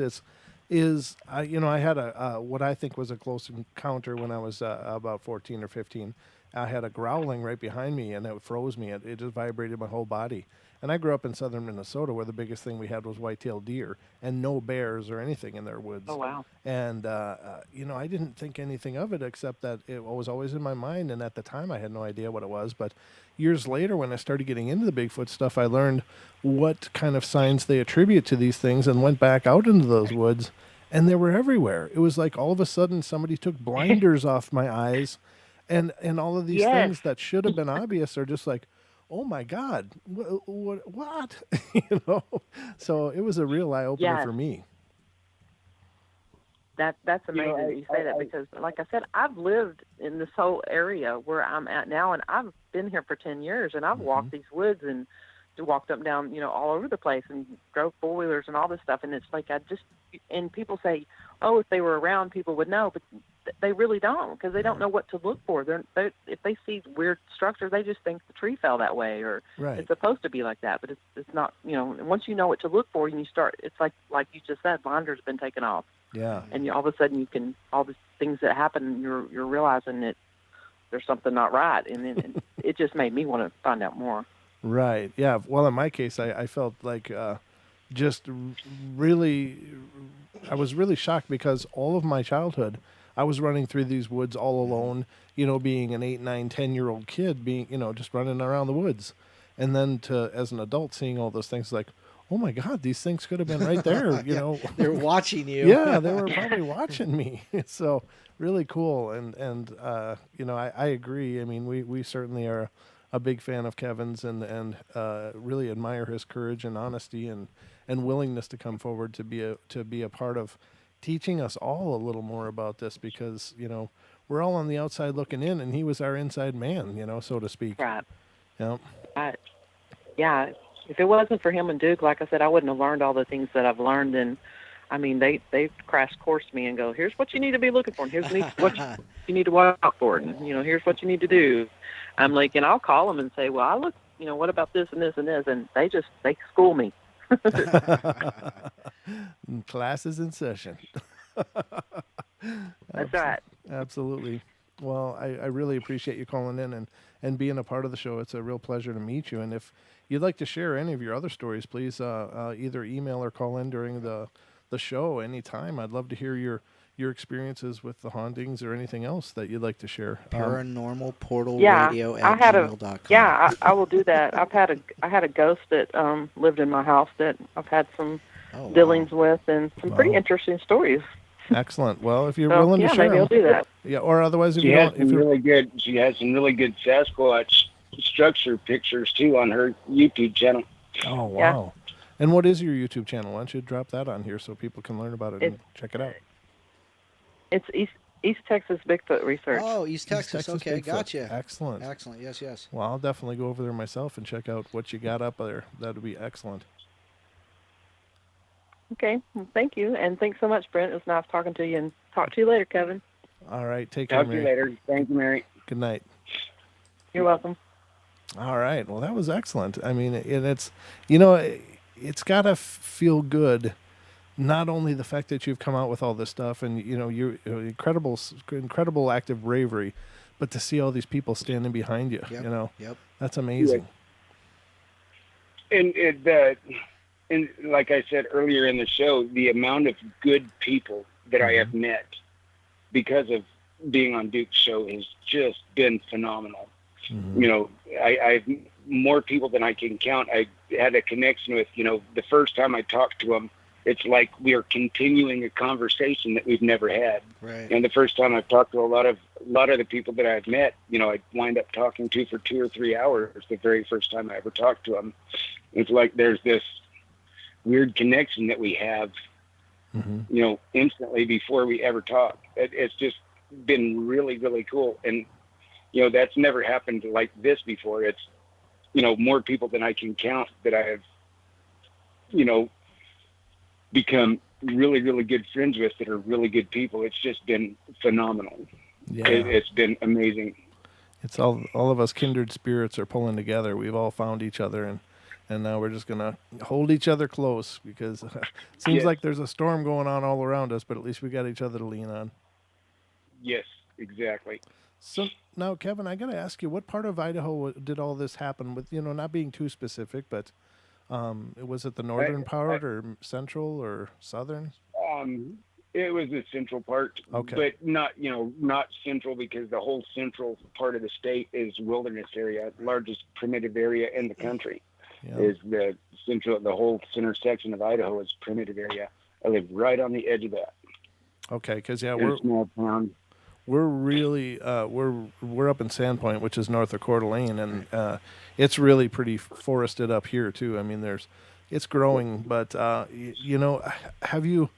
I had a what I think was a close encounter when I was about 14 or 15. I had a growling right behind me, and it froze me. It just vibrated my whole body. And I grew up in southern Minnesota, where the biggest thing we had was white-tailed deer and no bears or anything in their woods. Oh, wow. And, I didn't think anything of it except that it was always in my mind. And at the time, I had no idea what it was. But years later, when I started getting into the Bigfoot stuff, I learned what kind of signs they attribute to these things and went back out into those woods. And they were everywhere. It was like all of a sudden somebody took blinders off my eyes. And all of these things that should have been obvious are just like, oh my God, what? So it was a real eye opener Yes. for me. That's amazing that you say that, because, like I said, I've lived in this whole area where I'm at now, and I've been here for 10 years, and I've walked these woods and walked up and down, all over the place, and drove four-wheelers and all this stuff, and it's like and people say, oh, if they were around, people would know, but they really don't, because they don't know what to look for. If they see weird structures, they just think the tree fell that way, or it's supposed to be like that, but it's not, and once you know what to look for, and you start, it's like you just said, blinders been taken off. Yeah. And all of a sudden all the things that happen, you're realizing that there's something not right. And then it just made me want to find out more. Right. Yeah. Well, in my case, I felt like just really, I was really shocked because all of my childhood, I was running through these woods all alone, being an 8, 9, 10-year-old kid, being, just running around the woods. And then as an adult, seeing all those things like, oh my God, these things could have been right there, They're watching you. Yeah, they were probably watching me. So really cool. And I agree. I mean, we certainly are a big fan of Kevin's and really admire his courage and honesty and willingness to come forward to be a part of teaching us all a little more about this, because, we're all on the outside looking in, and he was our inside man, so to speak. Right. Yeah. Yeah. If it wasn't for him and Duke, like I said, I wouldn't have learned all the things that I've learned. And I mean, they crash coursed me and go, here's what you need to be looking for, and here's what you need to watch out for, and here's what you need to do. I'm like, and I'll call them and say, well, I look, what about this and this and this, and they school me. Class is in session. That's right. Absolutely. Well, I really appreciate you calling in and being a part of the show. It's a real pleasure to meet you. And if you'd like to share any of your other stories, please either email or call in during the show anytime. I'd love to hear your experiences with the hauntings or anything else that you'd like to share. Paranormal Portal Radio at gmail.com. Yeah, I will do that. I had a ghost that lived in my house that I've had some dealings with, and some pretty interesting stories. Excellent. Well, if you're willing to share, maybe I'll do that. Yeah, or otherwise, she has some really good Sasquatch structure pictures too on her YouTube channel. Oh wow! Yeah. And what is your YouTube channel? Why don't you drop that on here so people can learn about it and check it out? It's East Texas Bigfoot Research. Oh, East Texas. Okay, Bigfoot. Gotcha. Excellent. Yes. Well, I'll definitely go over there myself and check out what you got up there. That would be excellent. Okay, well, thank you, and thanks so much, Brent. It was nice talking to you, and talk to you later, Kevin. All right, take care, Mary. Talk to you later. Thank you, Mary. Good night. You're welcome. All right, well, that was excellent. I mean, it's it's got to feel good, not only the fact that you've come out with all this stuff and, you're incredible act of bravery, but to see all these people standing behind you, Yep. That's amazing. Yeah. And like I said earlier in the show, the amount of good people that I have met because of being on Duke's show has just been phenomenal. Mm-hmm. I've more people than I can count. I had a connection with, the first time I talked to them, it's like we are continuing a conversation that we've never had. Right. And the first time I've talked to a lot of the people that I've met, I wind up talking to for 2 or 3 hours. The very first time I ever talked to them, it's like there's this weird connection that we have, instantly before we ever talk. It's just been really, really cool. And, that's never happened like this before. It's, more people than I can count that I have, become really, really good friends with that are really good people. It's just been phenomenal. Yeah. It's been amazing. It's all of us kindred spirits are pulling together. We've all found each other, and now we're just going to hold each other close, because it seems like there's a storm going on all around us, but at least we got each other to lean on. Yes, exactly. So now, Kevin, I got to ask you, what part of Idaho did all this happen with, not being too specific, but was it the northern part or central or southern? It was the central part, but not central, because the whole central part of the state is wilderness area, largest primitive area in the country. Yeah. Is the whole center section of Idaho is primitive area. I live right on the edge of that. Okay, because we're in a small town. we're really we're up in Sandpoint, which is north of Coeur d'Alene, and it's really pretty forested up here too. I mean, it's growing, but you know, have you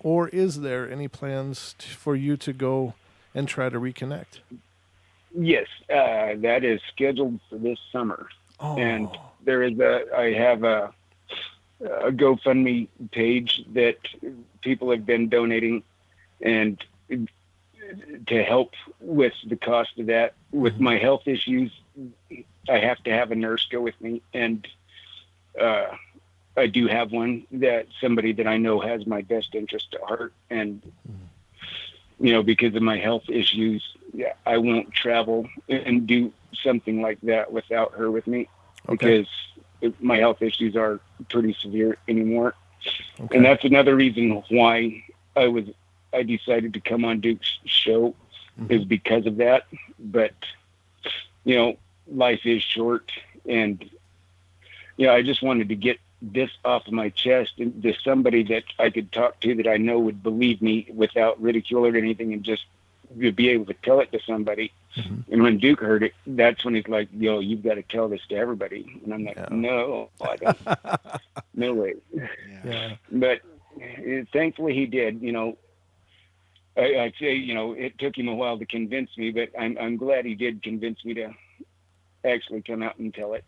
or is there any plans for you to go and try to reconnect? Yes, that is scheduled for this summer. Oh. And I have a GoFundMe page that people have been donating, and to help with the cost of that. With my health issues, I have to have a nurse go with me, and I do have one, that somebody that I know has my best interest at heart, and you know, because of my health issues, I won't travel and do something like that without her with me, because my health issues are pretty severe anymore. Okay. And that's another reason why I decided to come on Duke's show, is because of that. But, you know, life is short, and, you know, I just wanted to get this off of my chest, and to somebody that I could talk to, that I know would believe me without ridicule or anything, and just be able to tell it to somebody. And when Duke heard it, that's when he's like, yo, you've got to tell this to everybody. And I'm like, no, I don't. No way. Yeah. But thankfully he did. You know, I'd say, you know, it took him a while to convince me, but I'm glad he did convince me to actually come out and tell it,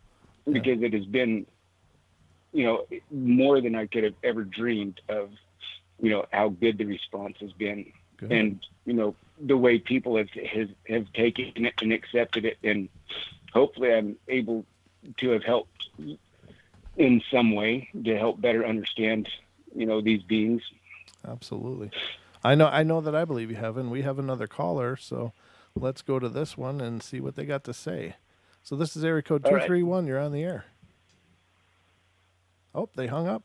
because it has been, you know, more than I could have ever dreamed of, you know, how good the response has been. Good. And, you know, the way people have taken it and accepted it. And hopefully I'm able to have helped in some way to help better understand, you know, these beings. Absolutely. I know that I believe you have, and we have another caller, so let's go to this one and see what they got to say. So this is area code 231. You're on the air. Oh, they hung up.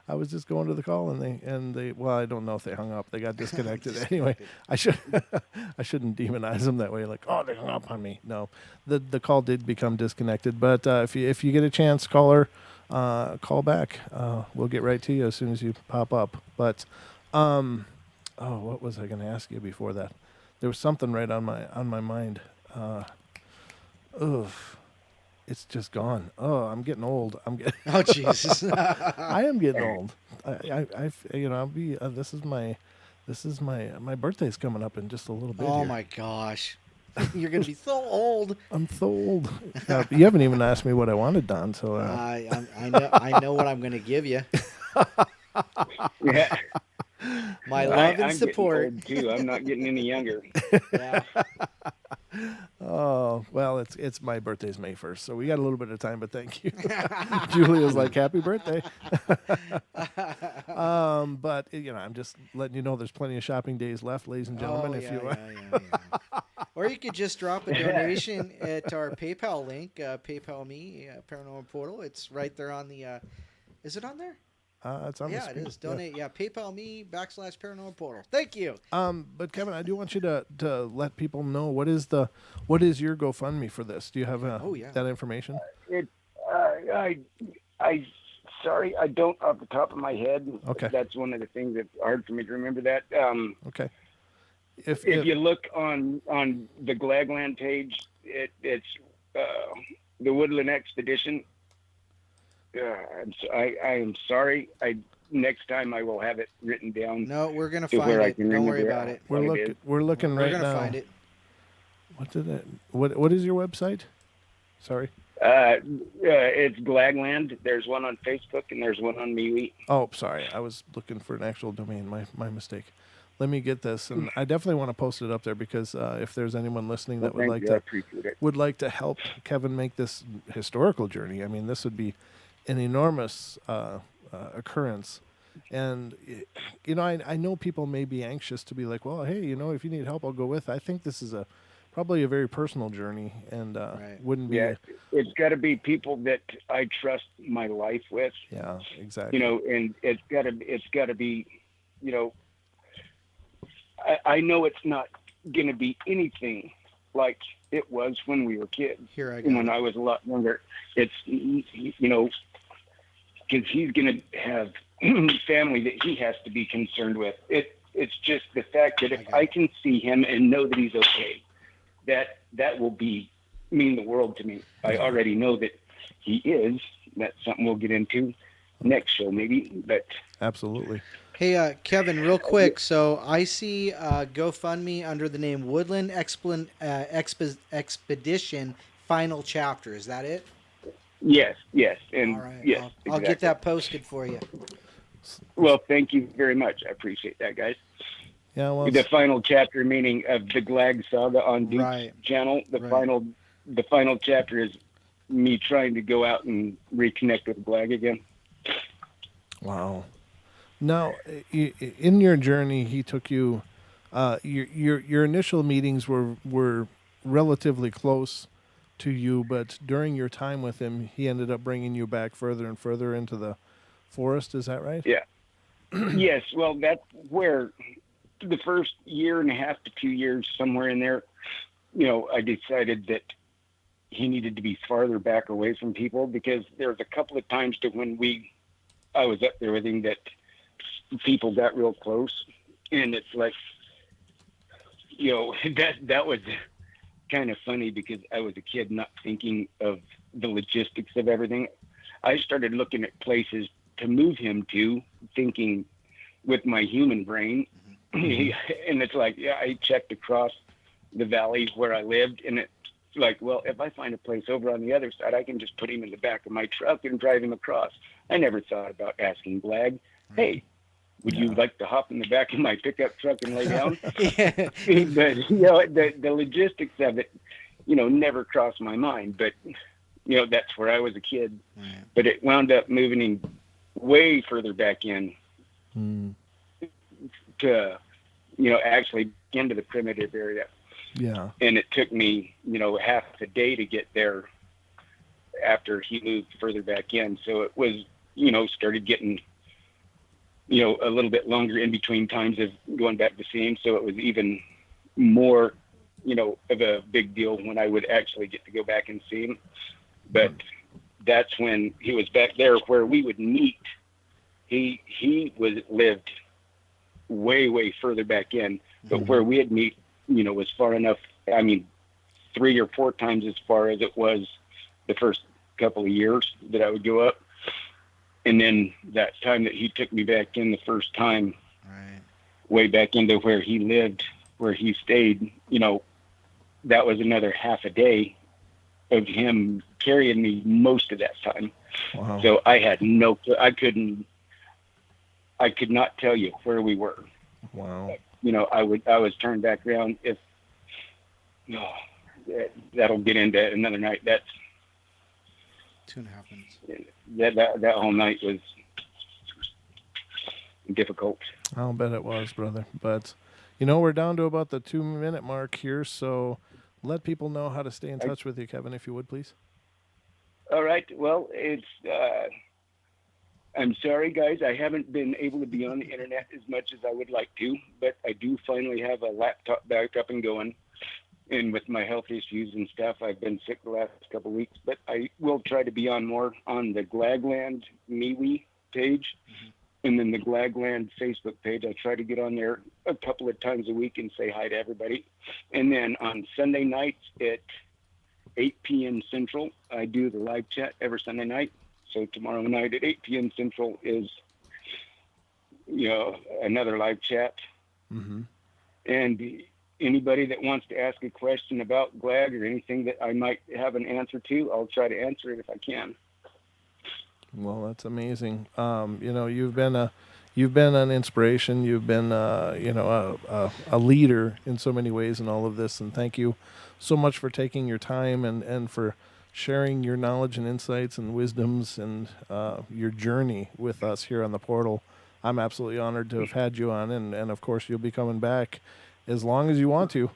I was just going to the call, and they well, I don't know if they hung up. They got disconnected. Anyway, I shouldn't demonize them that way. Like, oh, they hung up on me. No, the call did become disconnected. But if you get a chance, caller, call back. We'll get right to you as soon as you pop up. But what was I going to ask you before that? There was something right on my mind. It's just gone. Oh, I'm getting old. Oh, Jesus. I am getting old. I you know, I'll be. This is my birthday's coming up in just a little bit. Oh here. My gosh, you're gonna be so old. I'm so old. You haven't even asked me what I wanted, Don. So I know what I'm gonna give you. Yeah. My love and support. I'm getting old too. I'm not getting any younger. Yeah. Oh, well, it's my birthday's May 1st, so we got a little bit of time, but thank you. Julia's like, happy birthday. But, you know, I'm just letting you know there's plenty of shopping days left, ladies and gentlemen. Or you could just drop a donation at our PayPal link, PayPal me, Paranormal Portal. It's right there on the, is it on there? It's on the screen. It is. Donate. Yeah. PayPal me / Paranormal Portal. Thank you. But Kevin, I do want you to let people know what is your GoFundMe for this? Do you have that information? Sorry, I don't off the top of my head. Okay. That's one of the things that's hard for me to remember that. Okay. If you look on the Glagland page, it's the Woodland Expedition. I am sorry. Next time I will have it written down. No, we're gonna find it. Don't worry about it. We're looking right now. We're gonna find it. What is your website? Sorry. It's Glagland. There's one on Facebook and there's one on MeWe. Oh, sorry. I was looking for an actual domain. My mistake. Let me get this, and I definitely want to post it up there, because if there's anyone listening that would like to help Kevin make this historical journey, I mean, this would be an enormous occurrence. And, you know, I know people may be anxious to be like, well, hey, you know, if you need help, I'll go with. I think this is probably a very personal journey, and wouldn't be. Yeah, it's got to be people that I trust my life with. Yeah, exactly. You know, and it's got to be, you know, I know it's not going to be anything like it was when we were kids. When I was a lot younger. It's, you know, because he's going to have family that he has to be concerned with. It's just the fact that if I can see him and know that he's okay, that will mean the world to me. I already know that he is. That's something we'll get into next show, maybe. But absolutely. Hey, Kevin, real quick. So I see GoFundMe under the name Woodland Expedition Final Chapter. Is that it? Yes, and all right. yes, I'll get that posted for you. Well, thank you very much. I appreciate that, guys. Yeah, well, the final chapter, meaning of the Glagg Saga on Duke's channel. The final chapter is me trying to go out and reconnect with Glagg again. Wow. Now, in your journey, he took you. Your initial meetings were relatively close to you, but during your time with him, he ended up bringing you back further and further into the forest. Is that right? Yeah. Yes. Well, that's where the first year and a half to 2 years, somewhere in there, I decided that he needed to be farther back away from people, because there was a couple of times to when I was up there with him that people got real close, and it's like, that was kind of funny, because I was a kid not thinking of the logistics of everything. I started looking at places to move him to, thinking with my human brain. And it's like, I checked across the valley where I lived, and it's like, well, if I find a place over on the other side, I can just put him in the back of my truck and drive him across. I never thought about asking Glagg, hey, would you like to hop in the back of my pickup truck and lay down? But, the logistics of it, never crossed my mind. But, that's where I was a kid. But it wound up moving him way further back in to, actually into the primitive area. Yeah. And it took me, half a day to get there after he moved further back in. So it was, started getting, a little bit longer in between times of going back to see him. So it was even more, of a big deal when I would actually get to go back and see him. But that's when he was back there where we would meet. He lived way, way further back in, but where we had meet, was far enough. I mean, 3 or 4 times as far as it was the first couple of years that I would go up. And then that time that he took me back in the first time, way back into where he lived, where he stayed, that was another half a day of him carrying me most of that time. Wow. So I had I could not tell you where we were. Wow. I was turned back around if, that'll get into another night. That's 2.5 minutes. That whole night was difficult. I'll bet it was, brother. But, we're down to about the 2-minute mark here, so let people know how to stay in touch with you, Kevin, if you would, please. All right. Well, it's, I'm sorry, guys. I haven't been able to be on the internet as much as I would like to, but I do finally have a laptop back up and going. And with my health issues and stuff, I've been sick the last couple of weeks, but I will try to be on more on the Glagland MeWe page, and then the Glagland Facebook page. I try to get on there a couple of times a week and say hi to everybody. And then on Sunday nights at 8 p.m. Central, I do the live chat every Sunday night. So tomorrow night at 8 p.m. Central is, another live chat. And anybody that wants to ask a question about Glagg or anything that I might have an answer to, I'll try to answer it if I can. Well, that's amazing. You've been an inspiration. You've been, a leader in so many ways in all of this. And thank you so much for taking your time and for sharing your knowledge and insights and wisdoms and your journey with us here on the portal. I'm absolutely honored to have had you on, and of course you'll be coming back as long as you want to.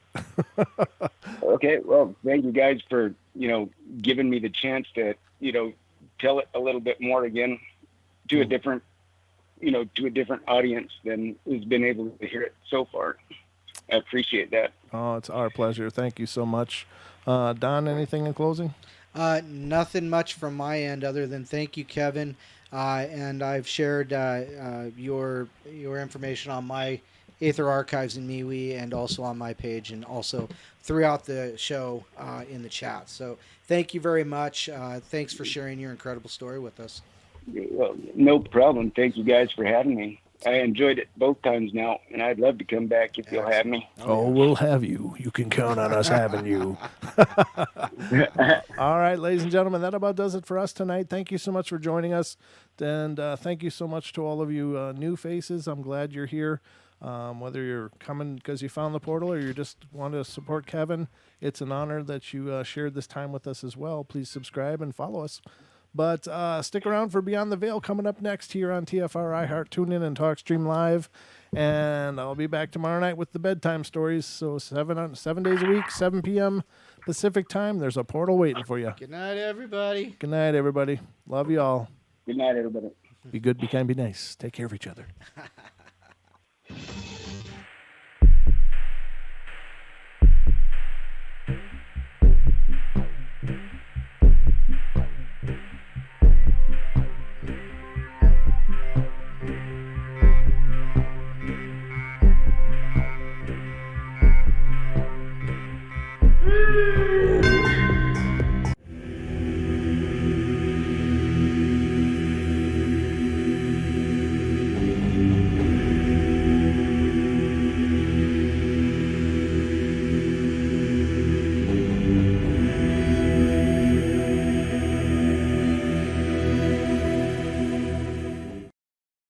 Okay. Well, thank you guys for, giving me the chance to, tell it a little bit more again to a different audience than has been able to hear it so far. I appreciate that. Oh, it's our pleasure. Thank you so much. Don, anything in closing? Nothing much from my end other than thank you, Kevin. And I've shared your information on my Aether Archives in MeWe, and also on my page, and also throughout the show in the chat. So thank you very much. Thanks for sharing your incredible story with us. Well, no problem. Thank you guys for having me. I enjoyed it both times now, and I'd love to come back if you'll have me. Oh, we'll have you. You can count on us having you. All right, ladies and gentlemen, that about does it for us tonight. Thank you so much for joining us, and thank you so much to all of you new faces. I'm glad you're here. Whether you're coming because you found the portal or you just want to support Kevin, it's an honor that you shared this time with us as well. Please subscribe and follow us. But stick around for Beyond the Veil coming up next here on TFR iHeart. Tune in and TalkStream Live. And I'll be back tomorrow night with the bedtime stories. So 7 days a week, 7 p.m. Pacific time. There's a portal waiting for you. Good night, everybody. Good night, everybody. Love you all. Good night, everybody. Be good, be kind, be nice. Take care of each other. Woo!